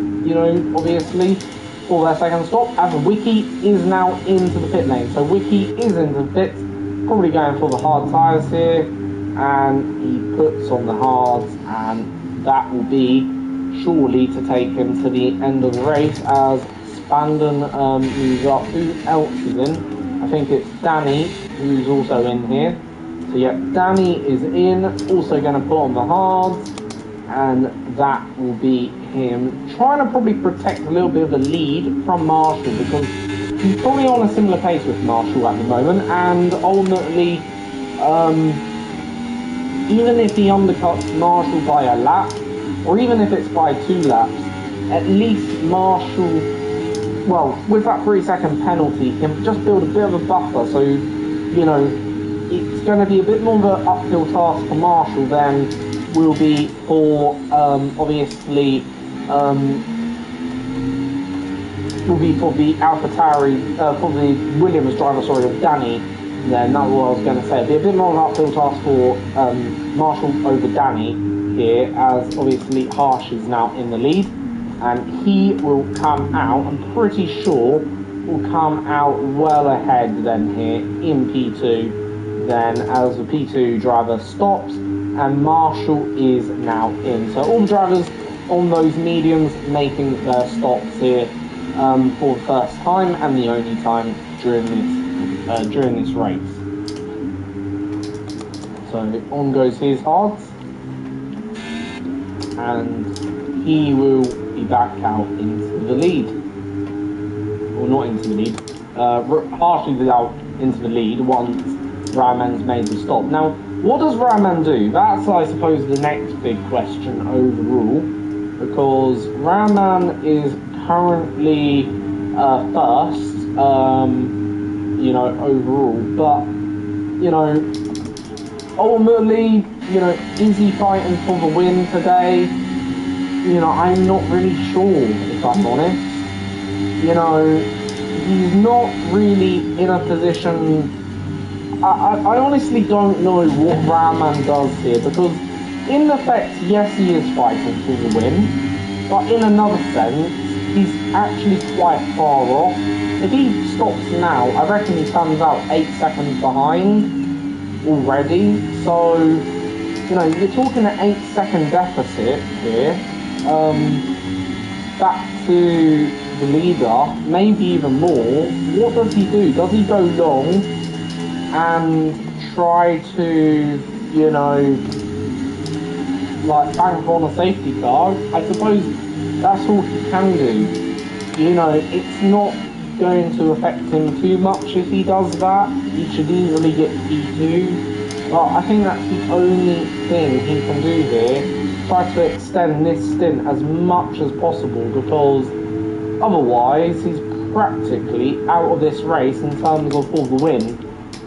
obviously, for their second stop, as Wiki is now into the pit lane. So Wiki is into the pits, probably going for the hard tyres here. And he puts on the hards, and that will be surely to take him to the end of the race, as Spandon moves up. Who else is in? I think it's Danny, who's also in here. So yeah, Danny is in, also going to put on the hards, and that will be him trying to probably protect a little bit of a lead from Marshall, because he's probably on a similar pace with Marshall at the moment, and ultimately, even if he undercuts Marshall by a lap, or even if it's by 2 laps, at least Marshall, with that 3 second penalty, can just build a bit of a buffer. So, it's going to be a bit more of an uphill task for Marshall than will be for, obviously, will be for the AlphaTauri, for the Williams driver, of Danny. Then that's what I was going to say. It'd be a bit more of an uphill task for Marshall over Danny here, as obviously Harsh is now in the lead, and he will come out, I'm pretty sure, will come out well ahead then here in P2, then as the P2 driver stops, and Marshall is now in. So all the drivers on those mediums making their stops here for the first time, and the only time during this race. So on goes his hards, and he will be back out into the lead. well, not into the lead, partially out into the lead once Rahman's made the stop. Now, what does Rahman do? That's, I suppose, the next big question overall, because Rahman is currently first, you know, overall, but, you know, ultimately, you know, is he fighting for the win today? You know, I'm not really sure, if I'm honest. You know, he's not really in a position. I honestly don't know what Rahman does here, because in effect, yes, he is fighting for the win, but in another sense, he's actually quite far off. If he stops now, I reckon he comes out 8 seconds behind already. So, you know, you're talking an 8-second deficit here. Back to the leader, maybe even more. What does he do? Does he go long and try to, you know, like bank on a safety car? I suppose that's all he can do. You know, it's not going to affect him too much if he does that. He should easily get P2, but I think that's the only thing he can do here. Try to extend this stint as much as possible, because otherwise he's practically out of this race in terms of for the win.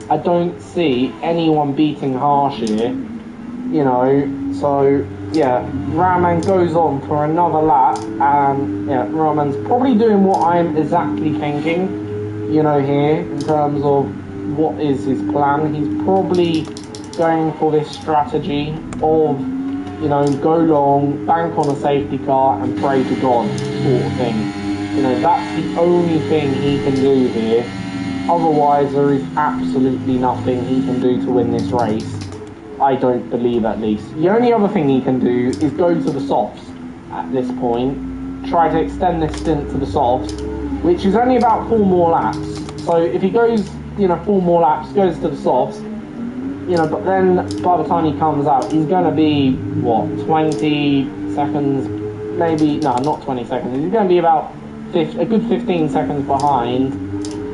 I don't see anyone beating Harsh here, you know, so yeah, Rahman goes on for another lap, and yeah, Rahman's probably doing what I'm exactly thinking, you know, here, in terms of what is his plan. He's probably going for this strategy of, you know, go long, bank on a safety car, and pray to God, sort of thing. You know, that's the only thing he can do here. Otherwise, there is absolutely nothing he can do to win this race. I don't believe, at least. The only other thing he can do is go to the softs at this point. Try to extend this stint to the softs, which is only about 4 more laps. So if he goes, you know, 4 more laps, goes to the softs, you know, but then by the time he comes out, he's going to be, what, 20 seconds, maybe, no, not 20 seconds. He's going to be about a good 15 seconds behind.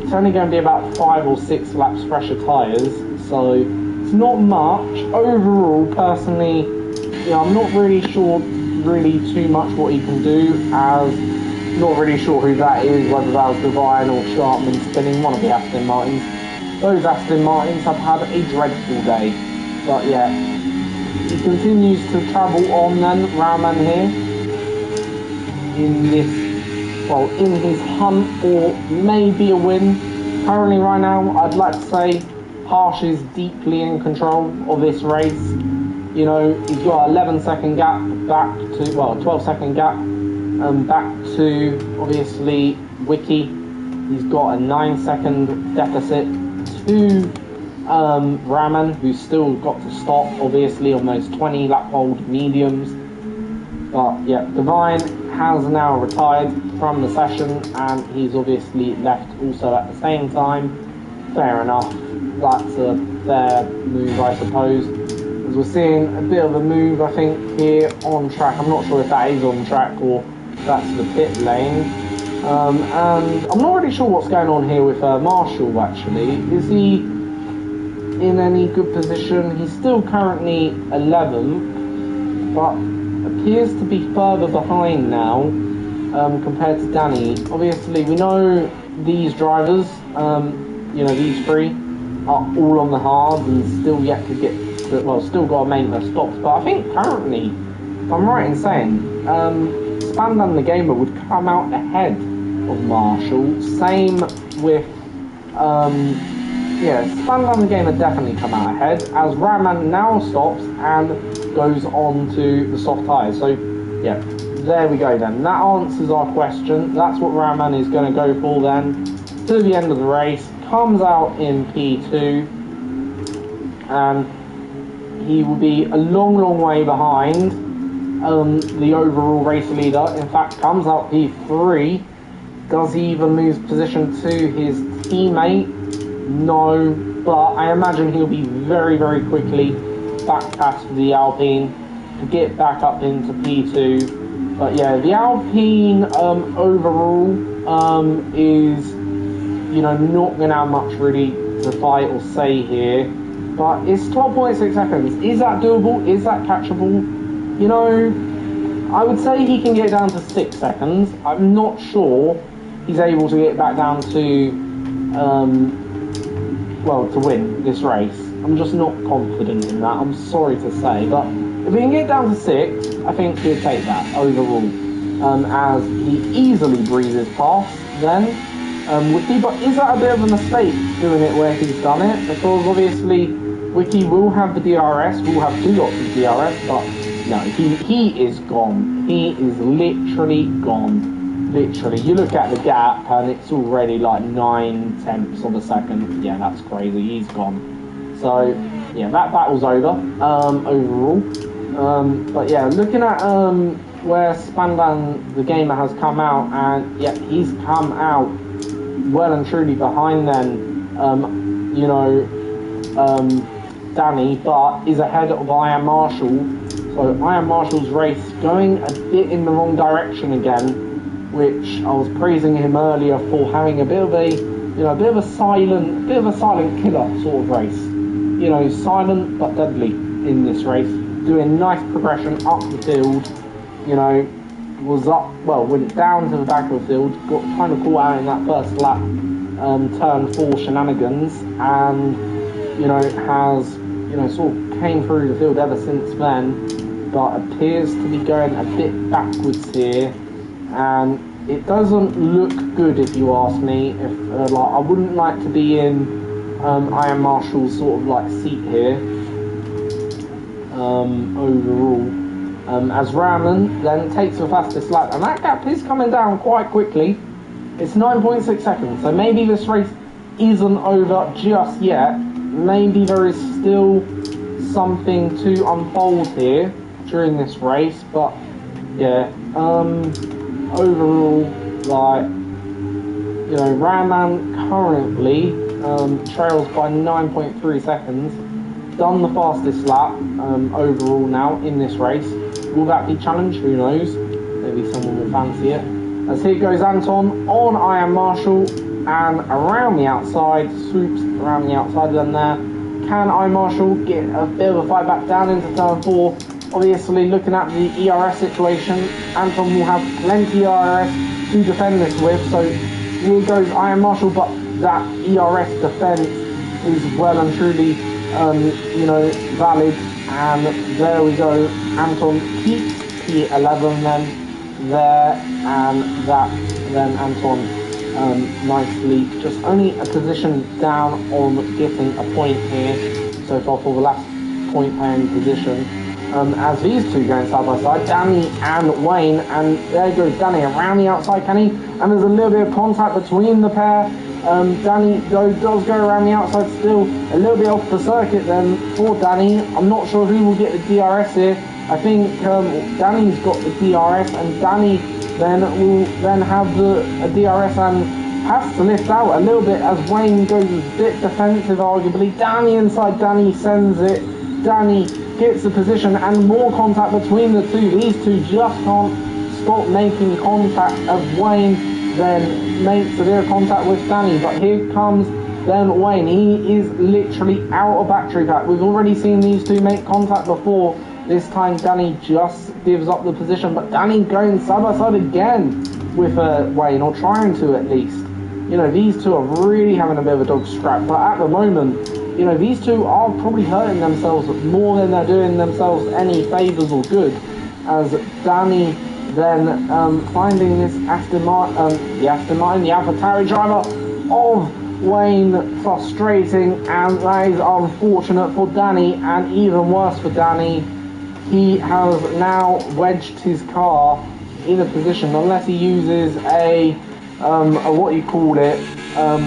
It's only going to be about 5 or 6 laps fresher tyres, so it's not much. Overall, personally, you know, I'm not really sure too much what he can do, as not really sure who that is, whether that was Divine or Sharpman spinning one of the Aston Martins. Those Aston Martins have had a dreadful day, but yeah, he continues to travel on then, Rahman here, in his hunt for maybe a win. Currently right now, I'd like to say Harsh is deeply in control of this race. You know, he's got an 11-second gap back to, well, 12-second gap back to, obviously, Wiki. He's got a 9-second deficit to Rahman, who's still got to stop, obviously, on those 20 lap hold mediums. But yeah, Divine has now retired from the session, and he's obviously left also at the same time. Fair enough, that's a fair move, I suppose. As we're seeing a bit of a move, I think, here on track. I'm not sure if that is on track or that's the pit lane. And I'm not really sure what's going on here with Marshall, actually. Is he in any good position? He's still currently 11th, but appears to be further behind now compared to Danny. Obviously, we know these drivers, you know, these three are all on the hard and still yet to get to, well, still got to make their stops. But I think currently, if I'm right in saying, Spandan the Gamer would come out ahead of Marshall. Same with, yeah, Spandan the Gamer definitely come out ahead, as Rahman now stops and goes on to the soft tyres. So, yeah, there we go then. That answers our question. That's what Rahman is going to go for then. To the end of the race, comes out in P2, and he will be a long, long way behind the overall race leader. In fact, comes out P3. Does he even move position to his teammate? No, but I imagine he'll be very, very quickly back past the Alpine to get back up into P2. But yeah, the Alpine overall is, you know, not going to have much really to fight or say here. But it's 12.6 seconds. Is that doable? Is that catchable? You know, I would say he can get down to 6 seconds. I'm not sure he's able to get back down to, well, to win this race. I'm just not confident in that. I'm sorry to say. But if we can get down to 6, I think he'll take that overall. As he easily breezes past then Wiki. But is that a bit of a mistake doing it where he's done it? Because obviously Wiki will have the DRS, will have 2 lots of DRS, but no, he is gone. He is literally gone. Literally. You look at the gap and it's already like 9/10 of a second. Yeah, that's crazy. He's gone. So yeah, that battle's over overall. But yeah, looking at where Spandan the gamer has come out, and yeah, he's come out well and truly behind then, you know, Danny, but is ahead of Ian Marshall. So Ian Marshall's race going a bit in the wrong direction again, which I was praising him earlier for having a bit of a, you know, a bit of a silent killer sort of race. You know, silent but deadly in this race, doing nice progression up the field. You know, was up, well, went down to the back of the field, got kind of caught out in that first lap, turn 4 shenanigans, and, you know, has, you know, sort of came through the field ever since then, but appears to be going a bit backwards here, and it doesn't look good if you ask me. If like, I wouldn't like to be in Ian Marshall's sort of like seat here, overall. As Ramon then takes the fastest lap, and that gap is coming down quite quickly. It's 9.6 seconds, so maybe this race isn't over just yet. Maybe there is still something to unfold here during this race, but yeah, overall, like, you know, Ramon currently trails by 9.3 seconds, done the fastest lap overall now in this race. Will that be challenged? Who knows? Maybe someone will fancy it. As here goes Anton on Ian Marshall, and around the outside, swoops around the outside then there. Can Ian Marshall get a bit of a fight back down into turn 4? Obviously, looking at the ERS situation, Anton will have plenty ERS to defend this with, so here goes Ian Marshall, but that ERS defense is well and truly, you know, valid. And there we go, Anton keeps P11 then there, and that then Anton nicely just only a position down on getting a point here so far for the last point paying position. As these two going side by side, Danny and Wayne, and there goes Danny around the outside, can he? And there's a little bit of contact between the pair. Danny does go around the outside still, a little bit off the circuit then for Danny. I'm not sure who will get the DRS here. I think Danny's got the DRS, and Danny then will then have a DRS and has to lift out a little bit as Wayne goes a bit defensive arguably. Danny inside, Danny sends it. Danny gets the position, and more contact between the two. These two just can't stop making contact as Wayne then makes severe contact with Danny. But here comes then Wayne. He is literally out of battery pack. We've already seen these two make contact before. This time Danny just gives up the position, but Danny going side by side again with Wayne, or trying to at least. You know, these two are really having a bit of a dog scrap, but at the moment, you know, these two are probably hurting themselves more than they're doing themselves any favours or good, as Danny then finding this the Aston Martin, the AlphaTauri driver of Wayne frustrating, and that is unfortunate for Danny, and even worse for Danny. He has now wedged his car in a position, unless he uses a what you call it, a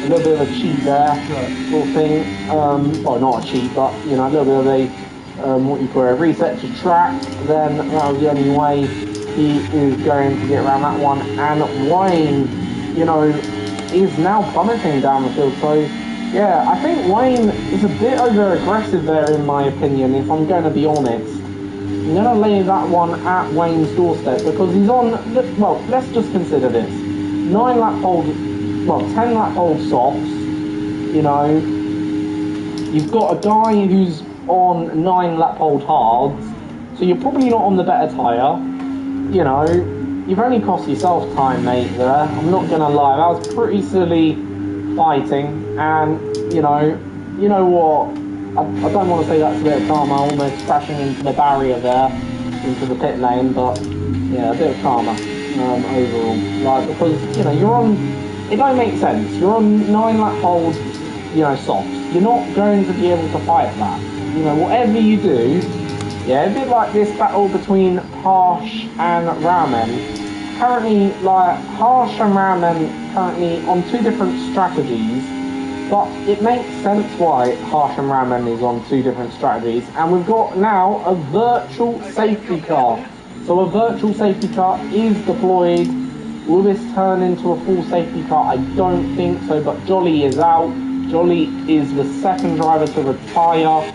little bit of a cheat there, sort of thing. Well, not a cheat, but you know, a little bit of a what you call it, a reset to track. Then that was the only way he is going to get around that one. And Wayne, you know, is now plummeting down the field. So yeah, I think Wayne is a bit over aggressive there, in my opinion, if I'm going to be honest. I'm going to lay that one at Wayne's doorstep, because he's on, well, let's just consider this. 9 lap old, well, 10 lap old softs, you know, you've got a guy who's on 9 lap old hards, so you're probably not on the better tyre, you know, you've only cost yourself time, mate, there, I'm not going to lie, that was pretty silly fighting, and, you know what, I don't want to say that's a bit of karma, almost crashing into the barrier there, into the pit lane, but yeah, a bit of karma overall. Like, because, you know, you're on, it don't make sense, you're on 9 lap old, you know, softs. You're not going to be able to fight that. You know, whatever you do, yeah, a bit like this battle between Harsh and Ramen. Currently, like, Harsh and Ramen currently on 2 different strategies. But it makes sense why Harsh and Ramen is on 2 different strategies, and we've got now a virtual safety car. So a virtual safety car is deployed. Will this turn into a full safety car? I don't think so, but Jolly is out. Jolly is the second driver to retire.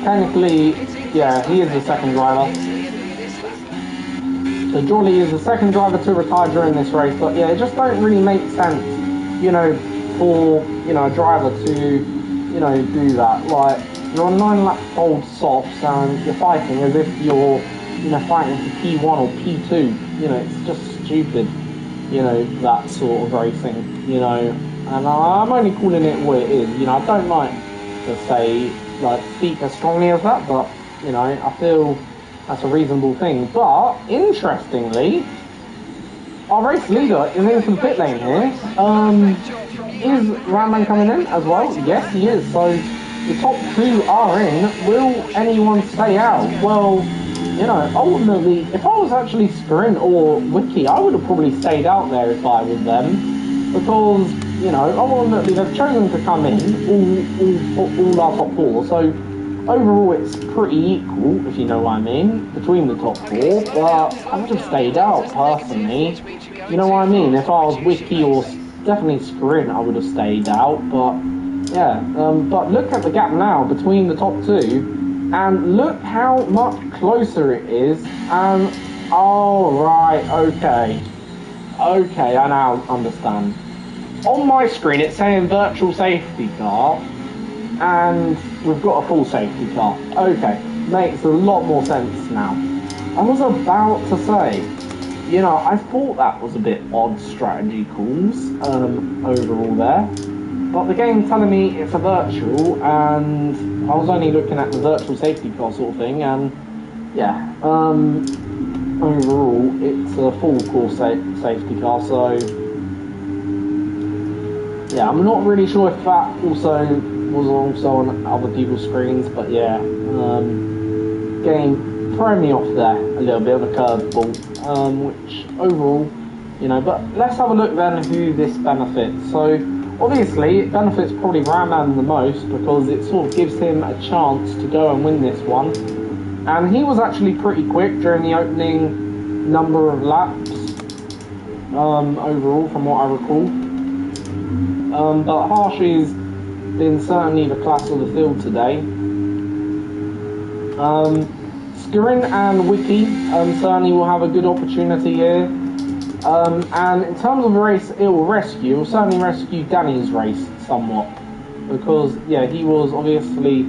Technically, yeah, he is the second driver. So Jolly is the second driver to retire during this race, but yeah, it just don't really make sense, you know, for, you know, a driver to, you know, do that. Like, you're on 9 lap old softs and you're fighting as if you're, you know, fighting for P1 or P2. You know, it's just stupid, you know, that sort of racing, you know. And I'm only calling it what it is, you know. I don't like to say, like, speak as strongly as that, but, you know, I feel that's a reasonable thing. But, interestingly, our race leader is into the pit lane here. Is Ramen coming in as well? Yes, he is. So the top 2 are in. Will anyone stay out? Well, you know, ultimately, if I was actually Sprint or Wiki, I would have probably stayed out there if I was them. Because, you know, ultimately they've chosen to come in, all our top 4. So overall it's pretty equal, if you know what I mean, between the top 4. But I would have stayed out, personally. You know what I mean? If I was Wiki or definitely Sprint, I would have stayed out. But yeah, but look at the gap now between the top 2, and look how much closer it is. And oh right, okay, I now understand. On my screen it's saying virtual safety car, and we've got a full safety car. Okay, makes a lot more sense now. I was about to say, you know, I thought that was a bit odd strategy calls overall there, but the game's telling me it's a virtual, and I was only looking at the virtual safety car sort of thing, and yeah, overall it's a full course safety car. So yeah, I'm not really sure if that was also on other people's screens, but yeah, game throwing me off there a little bit of a curveball, which overall, you know, but let's have a look then who this benefits. So obviously it benefits probably Raman the most, because it sort of gives him a chance to go and win this one, and he was actually pretty quick during the opening number of laps overall from what I recall. But Harsh has been certainly the class of the field today. Skirin and Wiki certainly will have a good opportunity here. And in terms of the race it will certainly rescue Danny's race somewhat. Because, yeah, he was obviously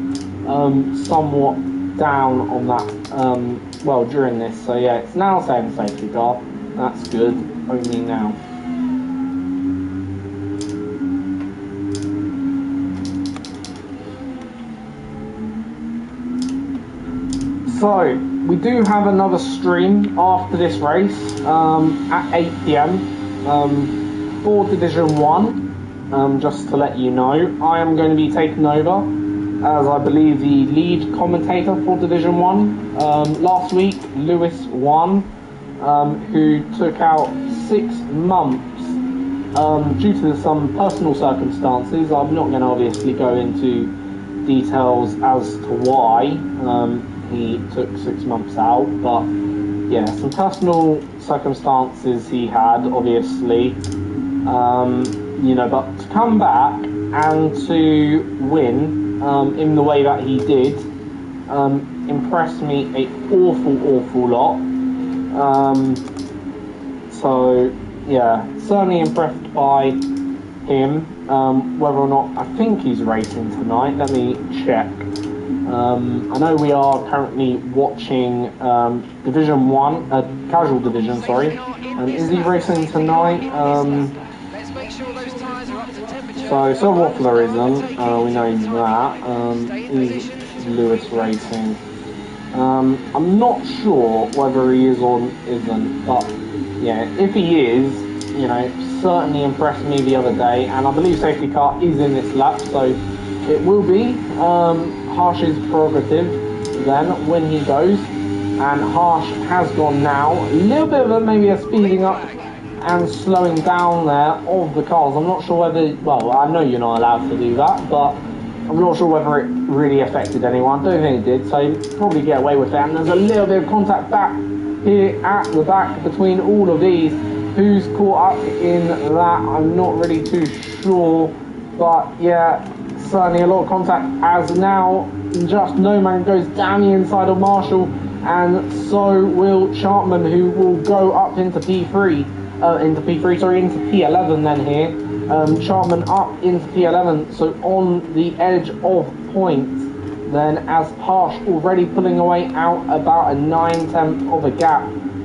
somewhat down on that, well, during this. So, yeah, it's now saying safety car. That's good, only now. So, we do have another stream after this race at 8 PM for Division 1, just to let you know. I am going to be taking over as I believe the lead commentator for Division 1. Last week, Lewis won, who took out 6 months due to some personal circumstances. I'm not going to obviously go into details as to why he took 6 months out, but yeah, some personal circumstances he had, obviously, you know, but to come back and to win in the way that he did impressed me an awful lot. So, yeah, certainly impressed by him. Whether or not, I think he's racing tonight. Let me check. I know we are currently watching Division 1, Casual Division, sorry. Is he racing tonight? So Silver Waffler isn't, we know he's that. Is Lewis racing? I'm not sure whether he is or isn't, but yeah, if he is, you know, certainly impressed me the other day, and I believe safety car is in this lap, so it will be Harsh's prerogative then when he goes, and Harsh has gone now. A little bit of maybe a speeding up and slowing down there of the cars. I'm not sure whether, well, I know you're not allowed to do that, but I'm not sure whether it really affected anyone. I don't think it did, so you probably get away with that. And there's a little bit of contact back here at the back between all of these. Who's caught up in that, I'm not really too sure, but yeah, certainly a lot of contact, as now just no man goes down the inside of Marshall, and so will Sharpman, who will go up into P3, into P11 then here. Sharpman up into P11, so on the edge of points then, as Harsh already pulling away out about a 9/10 of a gap,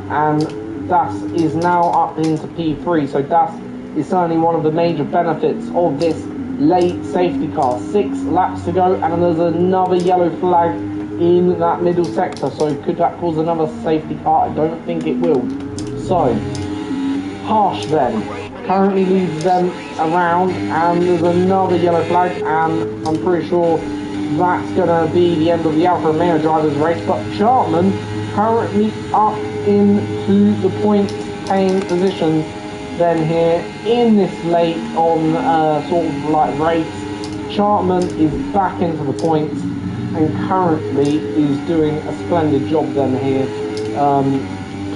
and Das is now up into P3, so Das is certainly one of the major benefits of this late safety car. 6 laps to go, and there's another yellow flag in that middle sector, so could that cause another safety car? I don't think it will. So Harsh then currently leads them around, and there's another yellow flag, and I'm pretty sure that's going to be the end of the Alfa Romeo drivers race. But Sharpman currently up into the point paying position then here in this late on sort of like race. Sharpman is back into the points and currently is doing a splendid job then here.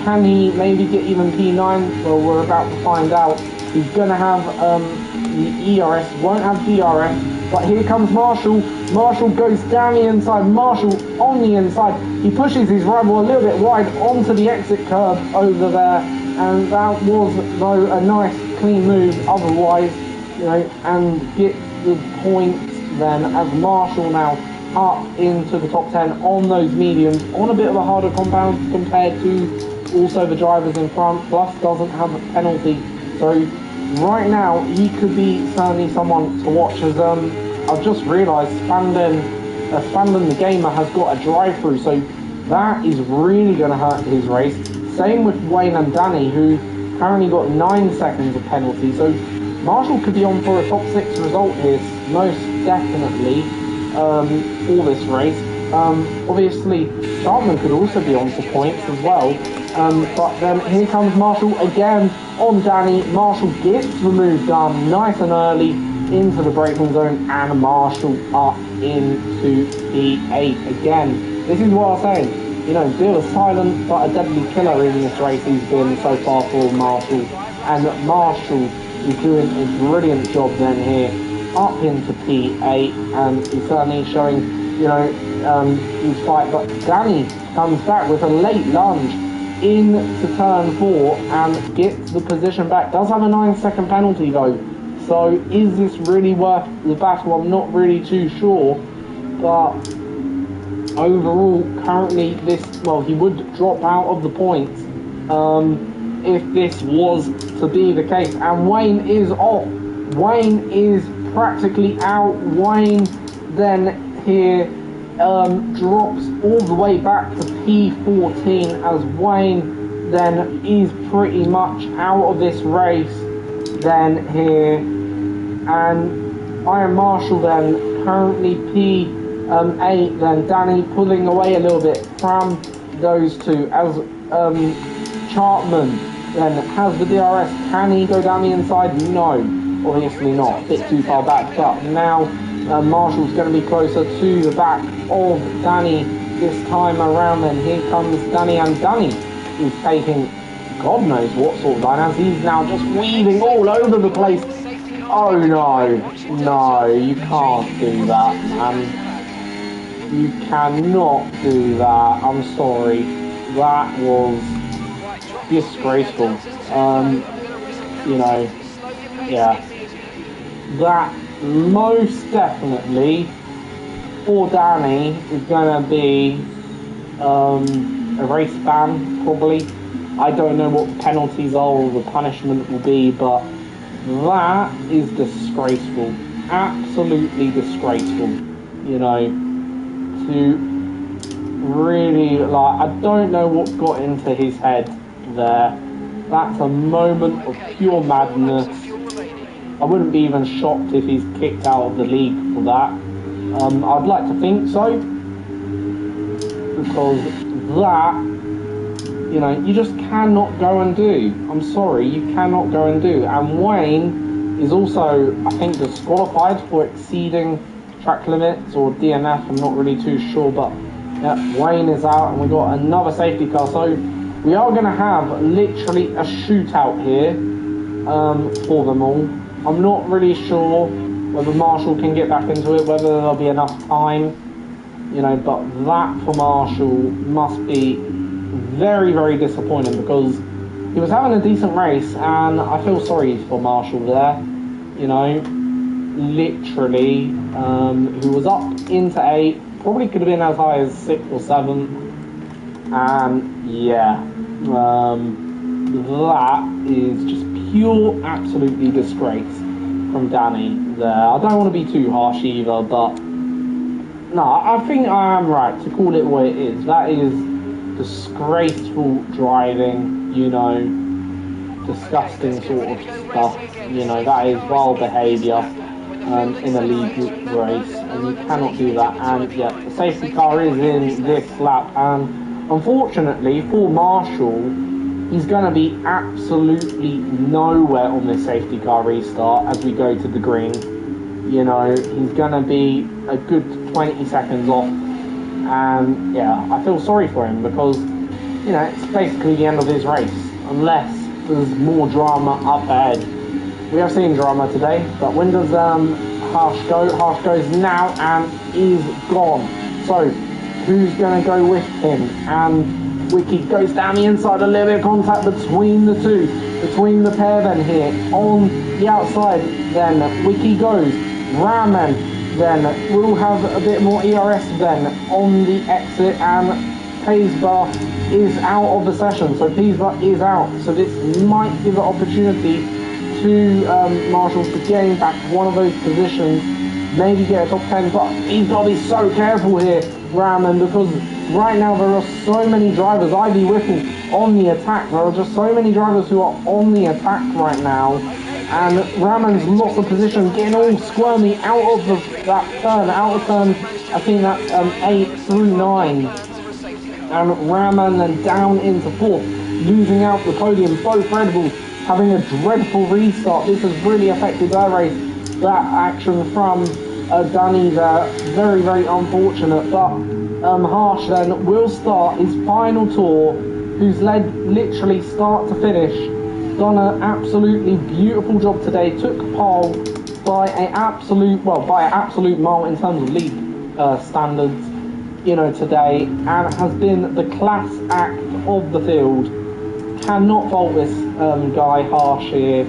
Can he maybe get even P9? Well, we're about to find out. He's going to have the ERS, won't have DRS, but here comes Marshall. Marshall goes down the inside, Marshall on the inside. He pushes his rival a little bit wide onto the exit curb over there, and that was, though, a nice clean move otherwise, you know, and get the points then, as Marshall now up into the top 10 on those mediums, on a bit of a harder compound compared to also the drivers in front, plus doesn't have a penalty. So right now he could be certainly someone to watch, as I've just realised Spandon the Gamer has got a drive-through, so that is really going to hurt his race. Same with Wayne and Danny, who currently got 9 seconds of penalty, so Marshall could be on for a top 6 result here, most definitely, for this race. Obviously Sharpman could also be on for points as well, but then here comes Marshall again on Danny. Marshall gets the move done nice and early into the braking zone, and Marshall up into P8 again. This is what I was saying, you know, still a silent but a deadly killer in this race he's been so far for Marshall, and Marshall is doing a brilliant job then here up into P8, and he's certainly showing, you know, his fight. But Danny comes back with a late lunge into turn 4 and gets the position back. Does have a 9-second penalty though, so is this really worth the battle? I'm not really too sure, but overall currently this, well, he would drop out of the points if this was to be the case. And Wayne is off. Wayne is practically out. Wayne then here drops all the way back to P14, as Wayne then is pretty much out of this race then here, and Iron Marshall then currently P8 then. Danny pulling away a little bit from those two, as Sharpman then has the DRS. Can he go down the inside? No, obviously not, a bit too far back, but now Marshall's going to be closer to the back of Danny this time around. Then here comes Danny, and Danny is taking God knows what sort of line, as he's now just weaving all over the place. Oh no, no, you can't do that, man. You cannot do that, I'm sorry. That was disgraceful. You know, yeah. That most definitely for Danny is going to be a race ban, probably. I don't know what penalties are or the punishment will be, but that is disgraceful. Absolutely disgraceful. You know, to really, like, I don't know what got into his head there. That's a moment of pure madness. I wouldn't be even shocked if he's kicked out of the league for that. I'd like to think so, because that, you know, you just cannot go and do. I'm sorry, you cannot go and do. And Wayne is also, I think, disqualified for exceeding track limits or DNF. I'm not really too sure, but yeah, Wayne is out, and we've got another safety car. So we are going to have literally a shootout here for them all. I'm not really sure whether Marshall can get back into it, whether there'll be enough time, you know, but that for Marshall must be very, very disappointing, because he was having a decent race, and I feel sorry for Marshall there, you know, literally, who was up into 8, probably could have been as high as 6th or 7th, and yeah, that is just pure, absolutely disgrace from Danny there. I don't want to be too harsh either, but no, I think I am right to call it what it is. That is disgraceful driving, you know, disgusting sort of stuff, you know, that is vile behaviour in a league race, and you cannot do that. And yeah, the safety car is in this lap, and unfortunately for Marshall, he's going to be absolutely nowhere on this safety car restart as we go to the green. You know, he's going to be a good 20 seconds off. And yeah, I feel sorry for him, because, you know, it's basically the end of his race, unless there's more drama up ahead. We have seen drama today, but when does Harsh go? Harsh goes now and is gone. So who's going to go with him? And Wiki goes down the inside, a little bit of contact between the two, between the pair then here. On the outside then, Wiki goes. Raman then will have a bit more ERS then on the exit, and Paisbar is out of the session. So Paisbar is out. So this might give an opportunity to Marshall to gain back one of those positions, maybe get a top 10, but he's got to be so careful here, Raman, because right now there are so many drivers, Ivy Whipple on the attack. There are just so many drivers who are on the attack right now, and Raman's lost the position, getting all squirmy out of that turn, I think that's 8 through 9, and Raman then down into 4th, losing out the podium. Both Red Bulls having a dreadful restart. This has really affected their race. That action from Danny there, very, very unfortunate, but Harsh then will start his final tour, who's led literally start to finish. Done an absolutely beautiful job today. Took pole by an absolute mile in terms of league standards, you know, today, and has been the class act of the field. Cannot fault this guy Harsh here.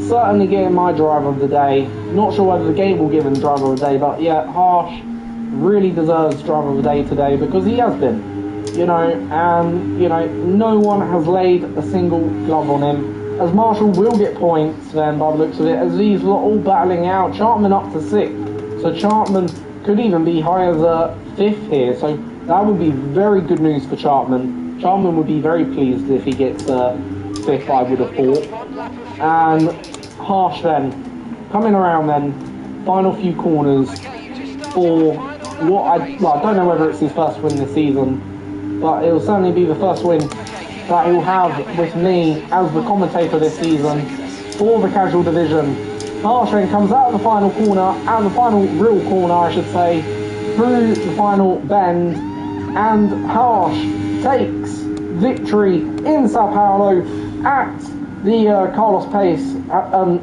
Certainly getting my driver of the day. Not sure whether the game will give him driver of the day, but yeah, Harsh really deserves driver of the day today, because he has been, you know, and you know, no one has laid a single glove on him. As Marshall will get points then by the looks of it, as these are all battling out. Chartman up to 6th, so Chartman could even be high as a 5th here, so that would be very good news for Chartman. Chartman would be very pleased if he gets 5th, I would have thought. And Harsh then coming around then, final few corners for what I don't know whether it's his first win this season, but it will certainly be the first win that he'll have with me as the commentator this season for the casual division. Harsh then comes out of the final corner, out of the final real corner I should say, through the final bend, and Harsh takes victory in Sao Paulo at the Carlos Pace,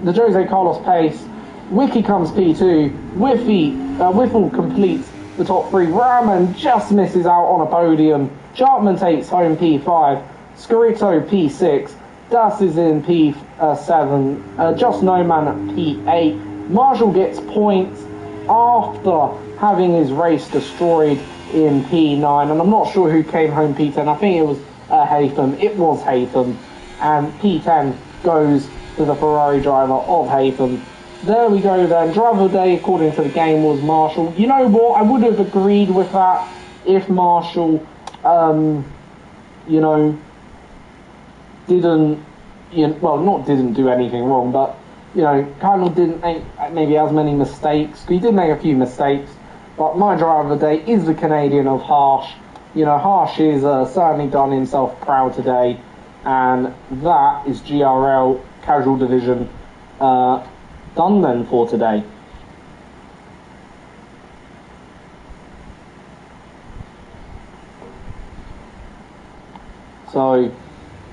the Jose Carlos Pace. Wiki comes P2, Whiffle completes the top 3, Raman just misses out on a podium, Chartman takes home P5, Scarito P6, Das is in P7, Just No Man at P8. Marshall gets points after having his race destroyed in P9, and I'm not sure who came home P10. I think it was Haytham. It was Haytham, and P10 goes to the Ferrari driver of Haytham. There we go then. Driver of the day, according to the game, was Marshall. You know what? I would have agreed with that if Marshall, you know, didn't, well, not didn't do anything wrong, but, you know, kind of didn't make maybe as many mistakes. He did make a few mistakes, but my driver of the day is the Canadian of Harsh. You know, Harsh is certainly done himself proud today, and that is GRL Casual Division done then for today. So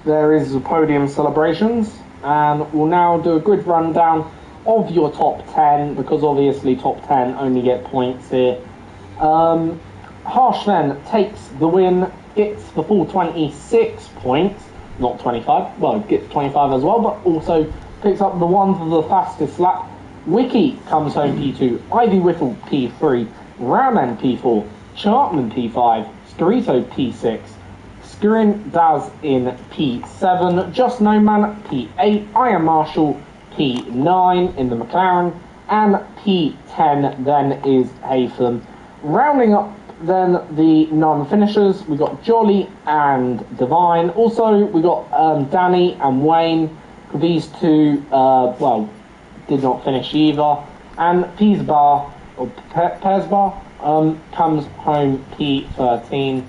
there is the podium celebrations, and we'll now do a good rundown of your top 10, because obviously top 10 only get points here. Harsh then takes the win, gets the full 26 points, not 25, well, gets 25 as well, but also picks up the one for the fastest lap. Wiki comes home P2, Ivy Whittle P3, Raman P4, Chartman P5, Scarito P6, Skirin Daz in P7, Just No Man P8, Iron Marshall P9 in the McLaren, and P10 then is Haytham. Rounding up then the non-finishers, we got Jolly and Divine. Also, we got Danny and Wayne. These two, well, did not finish either. And Pesbar, or Pesbar, comes home P13.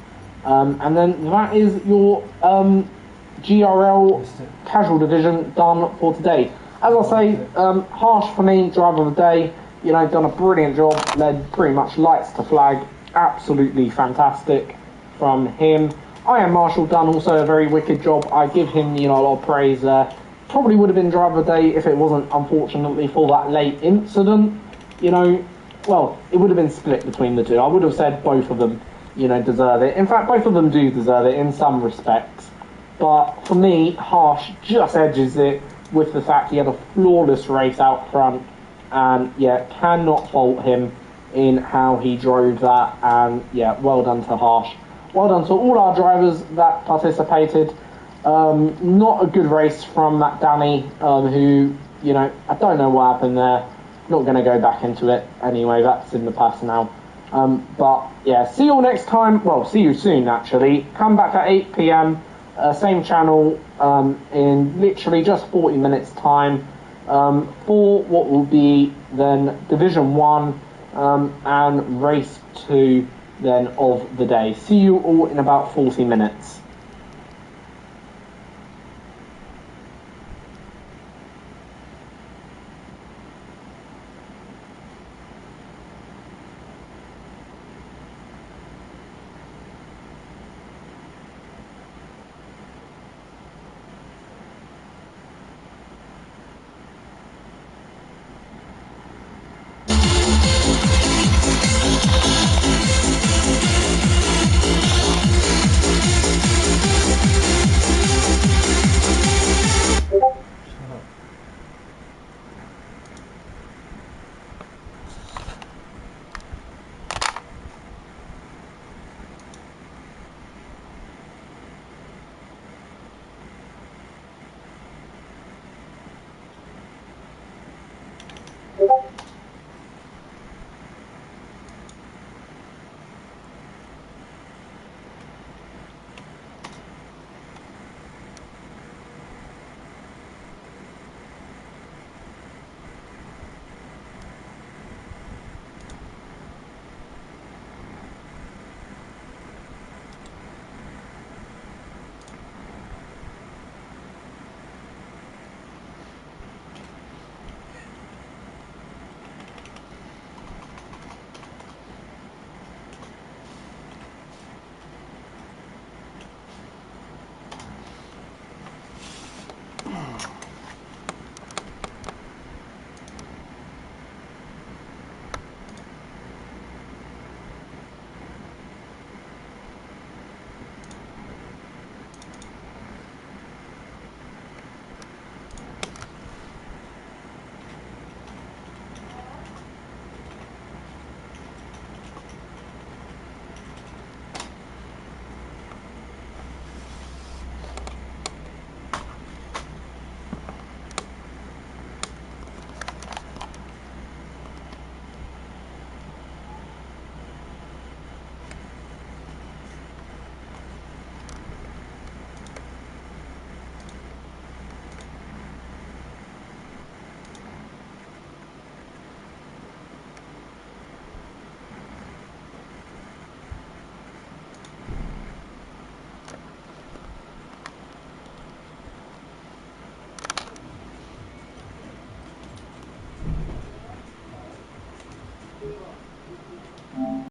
And then that is your GRL Casual Division done for today. As I say, Harsh for me, driver of the day. You know, done a brilliant job, led pretty much lights to flag. Absolutely fantastic from him. Iron Marshall done also a very wicked job. I give him, you know, a lot of praise there. Probably would have been driver of the day if it wasn't, unfortunately, for that late incident. You know, well, it would have been split between the two. I would have said both of them, you know, deserve it. In fact, both of them do deserve it in some respects. But for me, Harsh just edges it with the fact he had a flawless race out front. And, yeah, cannot fault him in how he drove that. And, yeah, well done to Harsh. Well done to all our drivers that participated. Not a good race from that Danny, who, you know, I don't know what happened there. Not going to go back into it anyway, that's in the past now. But yeah, see you all next time. Well, see you soon actually. Come back at 8 PM, same channel, in literally just 40 minutes time, for what will be then Division 1 and Race 2 then of the day. See you all in about 40 minutes.